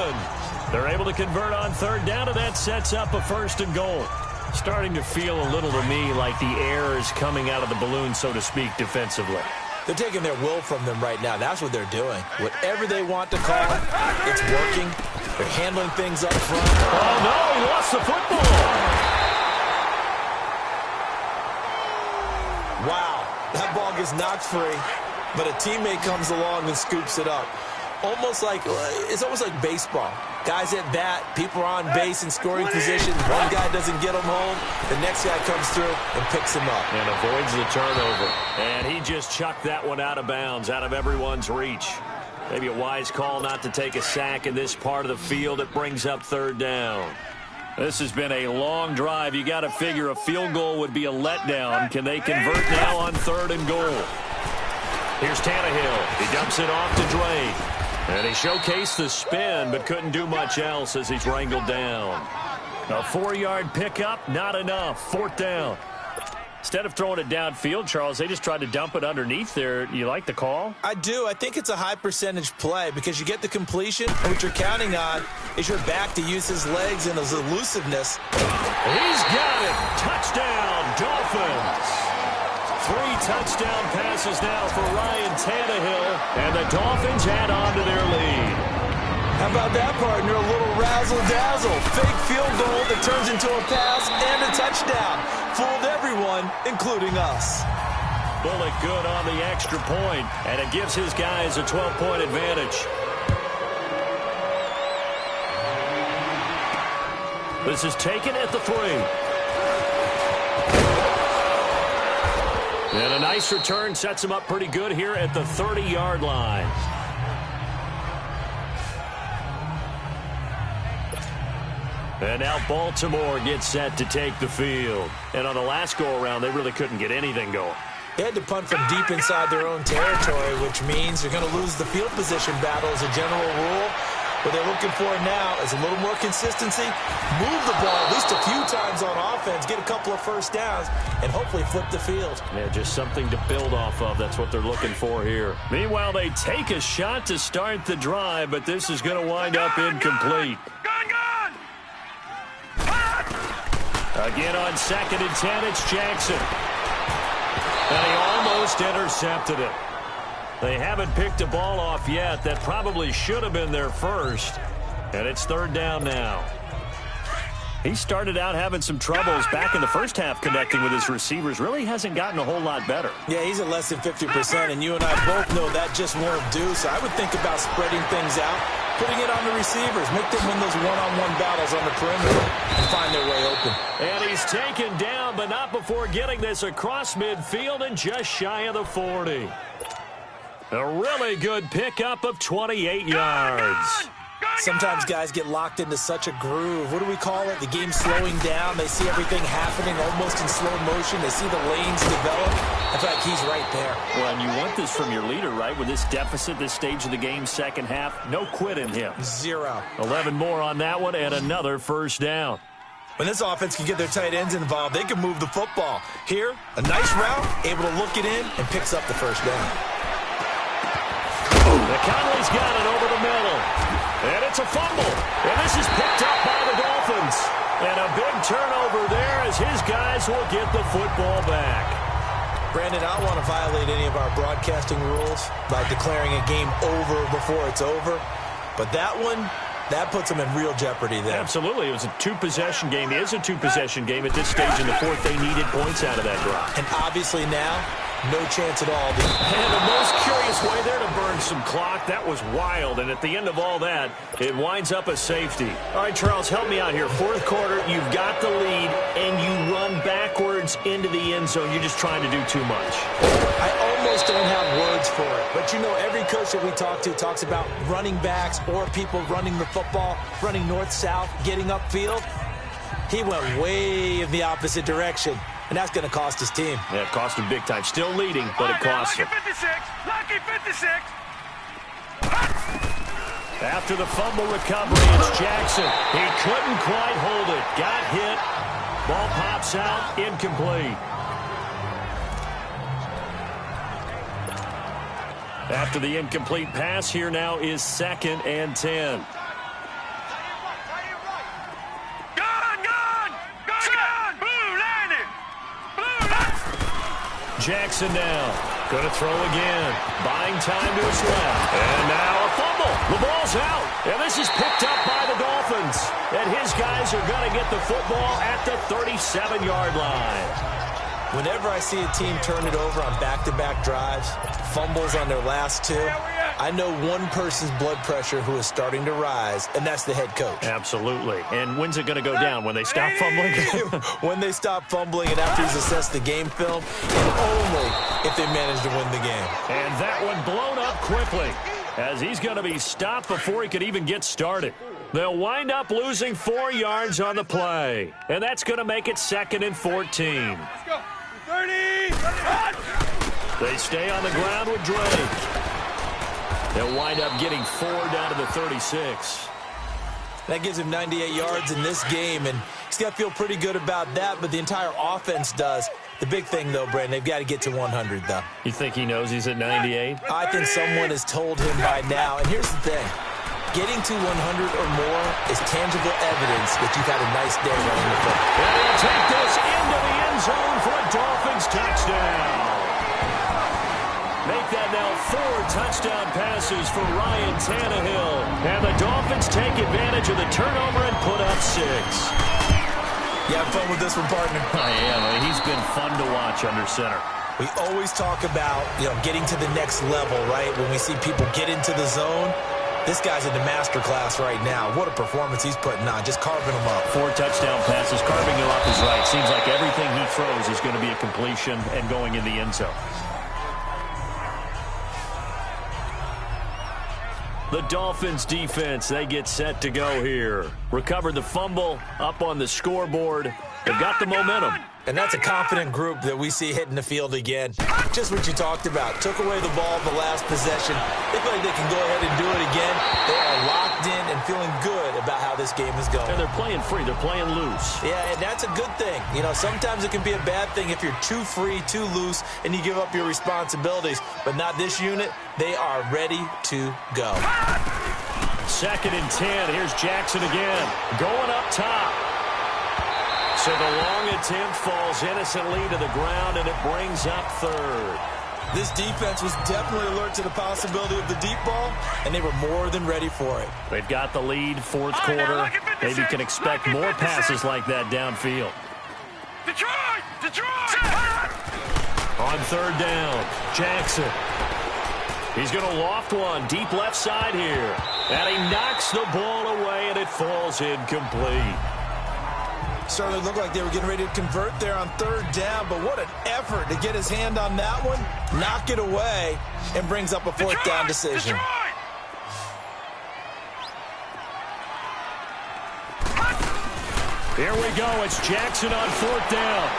They're able to convert on third down, and that sets up a 1st and goal. Starting to feel a little to me like the air is coming out of the balloon, so to speak, defensively. They're taking their will from them right now. That's what they're doing. Whatever they want to call it, it's working. They're handling things up front. Oh, no, he lost the football. Wow, that ball gets knocked free, but a teammate comes along and scoops it up. It's almost like baseball. Guys at bat, people are on base in scoring position. One guy doesn't get him home. The next guy comes through and picks him up. And avoids the turnover. And he just chucked that one out of bounds, out of everyone's reach. Maybe a wise call not to take a sack in this part of the field. It brings up third down. This has been a long drive. You got to figure a field goal would be a letdown. Can they convert now on 3rd and goal? Here's Tannehill. He dumps it off to Drake. And he showcased the spin, but couldn't do much else as he's wrangled down. A 4-yard pickup, not enough. 4th down. Instead of throwing it downfield, Charles, they just tried to dump it underneath there. You like the call? I do. I think it's a high-percentage play because you get the completion, and what you're counting on is your back to use his legs and his elusiveness. He's got it. Touchdown, Dolphins. 3 touchdown passes now for Ryan Tannehill, and the Dolphins add on to their lead. How about that, partner? A little razzle-dazzle. Fake field goal that turns into a pass and a touchdown. Fooled everyone, including us. Bullock good on the extra point, and it gives his guys a 12-point advantage. This is taken at the 3. And a nice return sets him up pretty good here at the 30-yard line. And now Baltimore gets set to take the field. And on the last go-around, they really couldn't get anything going. They had to punt from deep inside their own territory, which means they're going to lose the field position battle as a general rule. What they're looking for now is a little more consistency, move the ball at least a few times on offense, get a couple of first downs, and hopefully flip the field. Yeah, just something to build off of. That's what they're looking for here. Meanwhile, they take a shot to start the drive, but this is going to wind up incomplete. Again on 2nd and 10, it's Jackson. And he almost intercepted it. They haven't picked a ball off yet. That probably should have been their first. And it's 3rd down now. He started out having some troubles back in the first half connecting with his receivers. Really hasn't gotten a whole lot better. Yeah, he's at less than 50%, and you and I both know that just won't do. So I would think about spreading things out, putting it on the receivers, make them win those one-on-one battles on the perimeter and find their way open. And he's taken down, but not before getting this across midfield and just shy of the 40. A really good pickup of 28 yards. Sometimes guys get locked into such a groove. What do we call it? The game's slowing down. They see everything happening almost in slow motion. They see the lanes develop. I feel like he's right there. Well, and you want this from your leader, right? With this deficit, this stage of the game, second half, no quit in him. 0. 11 more on that one and another first down. When this offense can get their tight ends involved, they can move the football. Here, a nice route, able to look it in, and picks up the first down. McConnell's got it over the middle. And it's a fumble. And this is picked up by the Dolphins. And a big turnover there as his guys will get the football back. Brandon, I don't want to violate any of our broadcasting rules by declaring a game over before it's over. But that one, that puts them in real jeopardy there. Absolutely. It was a two-possession game. It is a two-possession game at this stage in the fourth. They needed points out of that drive. And obviously now, no chance at all. And the most curious way there to burn some clock. That was wild. And at the end of all that, it winds up a safety. All right, Charles, help me out here. Fourth quarter, you've got the lead, and you run backwards into the end zone. You're just trying to do too much. I almost don't have words for it. But, you know, every coach that we talk to talks about running backs or people running the football, running north-south, getting upfield. He went way in the opposite direction. And that's going to cost his team. Yeah, it cost him big time. Still leading, but it cost him. Lucky 56. After the fumble recovery, it's Jackson. He couldn't quite hold it. Got hit. Ball pops out. Incomplete. After the incomplete pass, here now is 2nd and 10. Jackson now. Going to throw again. Buying time to his left. And now a fumble. The ball's out. And this is picked up by the Dolphins. And his guys are going to get the football at the 37-yard line. Whenever I see a team turn it over on back-to-back drives, fumbles on their last two, I know one person's blood pressure who is starting to rise, and that's the head coach. Absolutely. And when's it going to go down? When they stop fumbling? When they stop fumbling and after he's assessed the game film, and only if they manage to win the game. And that one blown up quickly as he's going to be stopped before he could even get started. They'll wind up losing 4 yards on the play. And that's going to make it 2nd and 14. Let's go. 30. They stay on the ground with Drake. They'll wind up getting 4 down to the 36. That gives him 98 yards in this game, and he's got to feel pretty good about that, but the entire offense does. The big thing, though, Brandon, they've got to get to 100, though. You think he knows he's at 98? I think someone has told him by now, and here's the thing. Getting to 100 or more is tangible evidence that you've had a nice day running the football. And he'll take this into the end zone for a Dolphins touchdown. Make that now 4 touchdown passes for Ryan Tannehill. And the Dolphins take advantage of the turnover and put up 6. You have fun with this one, partner? I am. He's been fun to watch under center. We always talk about, getting to the next level, right? When we see people get into the zone. This guy's in the master class right now. What a performance he's putting on, just carving them up. 4 touchdown passes, carving them up is right. Seems like everything he throws is going to be a completion and going in the end zone. The Dolphins defense, they get set to go here. Recovered the fumble, up on the scoreboard. They've got the momentum. And that's a confident group that we see hitting the field again. Just what you talked about. Took away the ball in the last possession. They feel like they can go ahead and do it again. They are locked in and feeling good about how this game is going. And they're playing free. They're playing loose. Yeah, and that's a good thing. You know, sometimes it can be a bad thing if you're too free, too loose, and you give up your responsibilities. But not this unit. They are ready to go. 2nd and 10. Here's Jackson again. Going up top. So the long attempt falls innocently to the ground, and it brings up 3rd. This defense was definitely alert to the possibility of the deep ball, and they were more than ready for it. They've got the lead, 4th quarter. Maybe can expect more passes like that downfield. Detroit! On 3rd down, Jackson. He's going to loft one deep left side here. And he knocks the ball away, and it falls incomplete. Certainly looked like they were getting ready to convert there on 3rd down, but what an effort to get his hand on that one, knock it away, and brings up a 4th down decision. Here we go. It's Jackson on 4th down.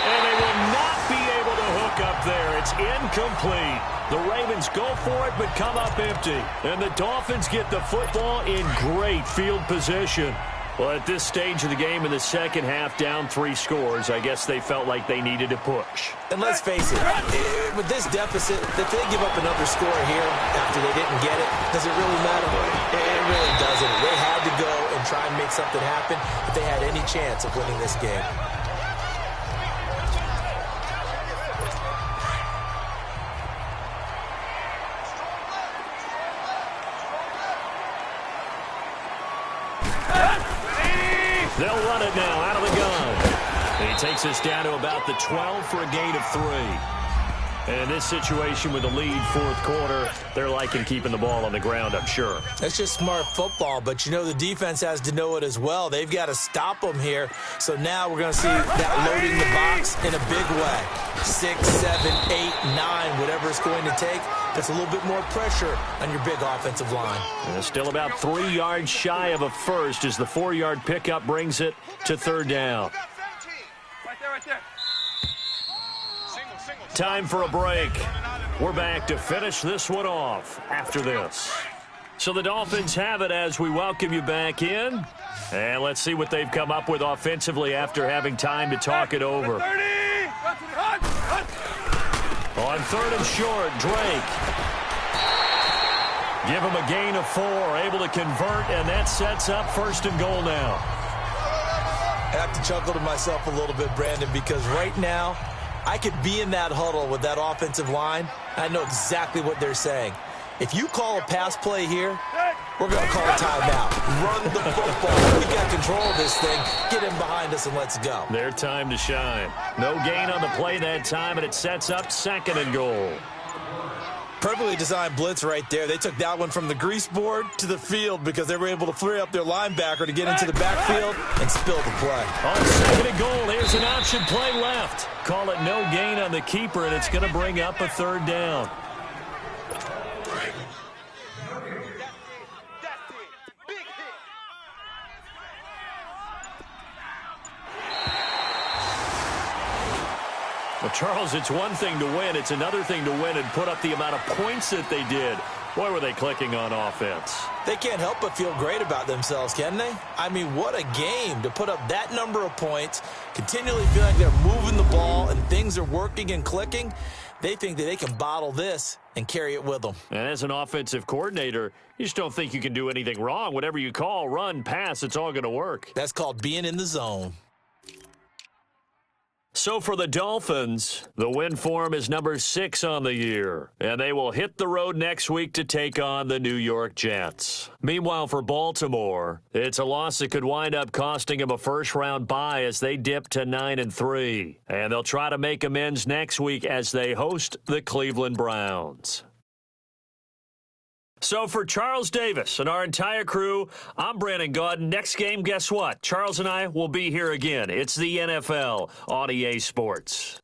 And they will not be able to hook up there. It's incomplete. The Ravens go for it, but come up empty. And the Dolphins get the football in great field position. Well, at this stage of the game in the second half, down 3 scores, I guess they felt like they needed to push. And let's face it, with this deficit, if they give up another score here after they didn't get it, does it really matter? It really doesn't. They had to go and try and make something happen if they had any chance of winning this game. They'll run it now out of the gun. And he takes us down to about the 12 for a gain of 3. And in this situation with the lead 4th quarter, they're liking keeping the ball on the ground, I'm sure. That's just smart football, but you know the defense has to know it as well. They've got to stop them here. So now we're going to see that loading the box in a big way. 6, 7, 8, 9, whatever it's going to take. Puts a little bit more pressure on your big offensive line. And still about 3 yards shy of a first as the 4-yard pickup brings it to 3rd down. Right there. Time for a break. We're back to finish this one off after this. So the Dolphins have it as we welcome you back in. And let's see what they've come up with offensively after having time to talk it over. On 3rd and short, Drake. Give him a gain of 4, able to convert, and that sets up 1st and goal now. I have to chuckle to myself a little bit, Brandon, because right now, I could be in that huddle with that offensive line. I know exactly what they're saying. If you call a pass play here, we're going to call a timeout. Run the football. We got control of this thing. Get him behind us and let's go. Their time to shine. No gain on the play that time, and it sets up 2nd and goal. Perfectly designed blitz right there. They took that one from the grease board to the field because they were able to free up their linebacker to get into the backfield and spill the play. On 2nd and goal, here's an option play left. Call it no gain on the keeper, and it's going to bring up a 3rd down. Well, Charles, it's one thing to win. It's another thing to win and put up the amount of points that they did. Boy, were they clicking on offense. They can't help but feel great about themselves, can they? I mean, what a game to put up that number of points, continually feel like they're moving the ball and things are working and clicking. They think that they can bottle this and carry it with them. And as an offensive coordinator, you just don't think you can do anything wrong. Whatever you call, run, pass, it's all going to work. That's called being in the zone. So for the Dolphins, the win form is number 6 on the year, and they will hit the road next week to take on the New York Jets. Meanwhile, for Baltimore, it's a loss that could wind up costing them a first-round bye as they dip to 9-3, and they'll try to make amends next week as they host the Cleveland Browns. So for Charles Davis and our entire crew, I'm Brandon Gaudin. Next game, guess what? Charles and I will be here again. It's the NFL on EA Sports.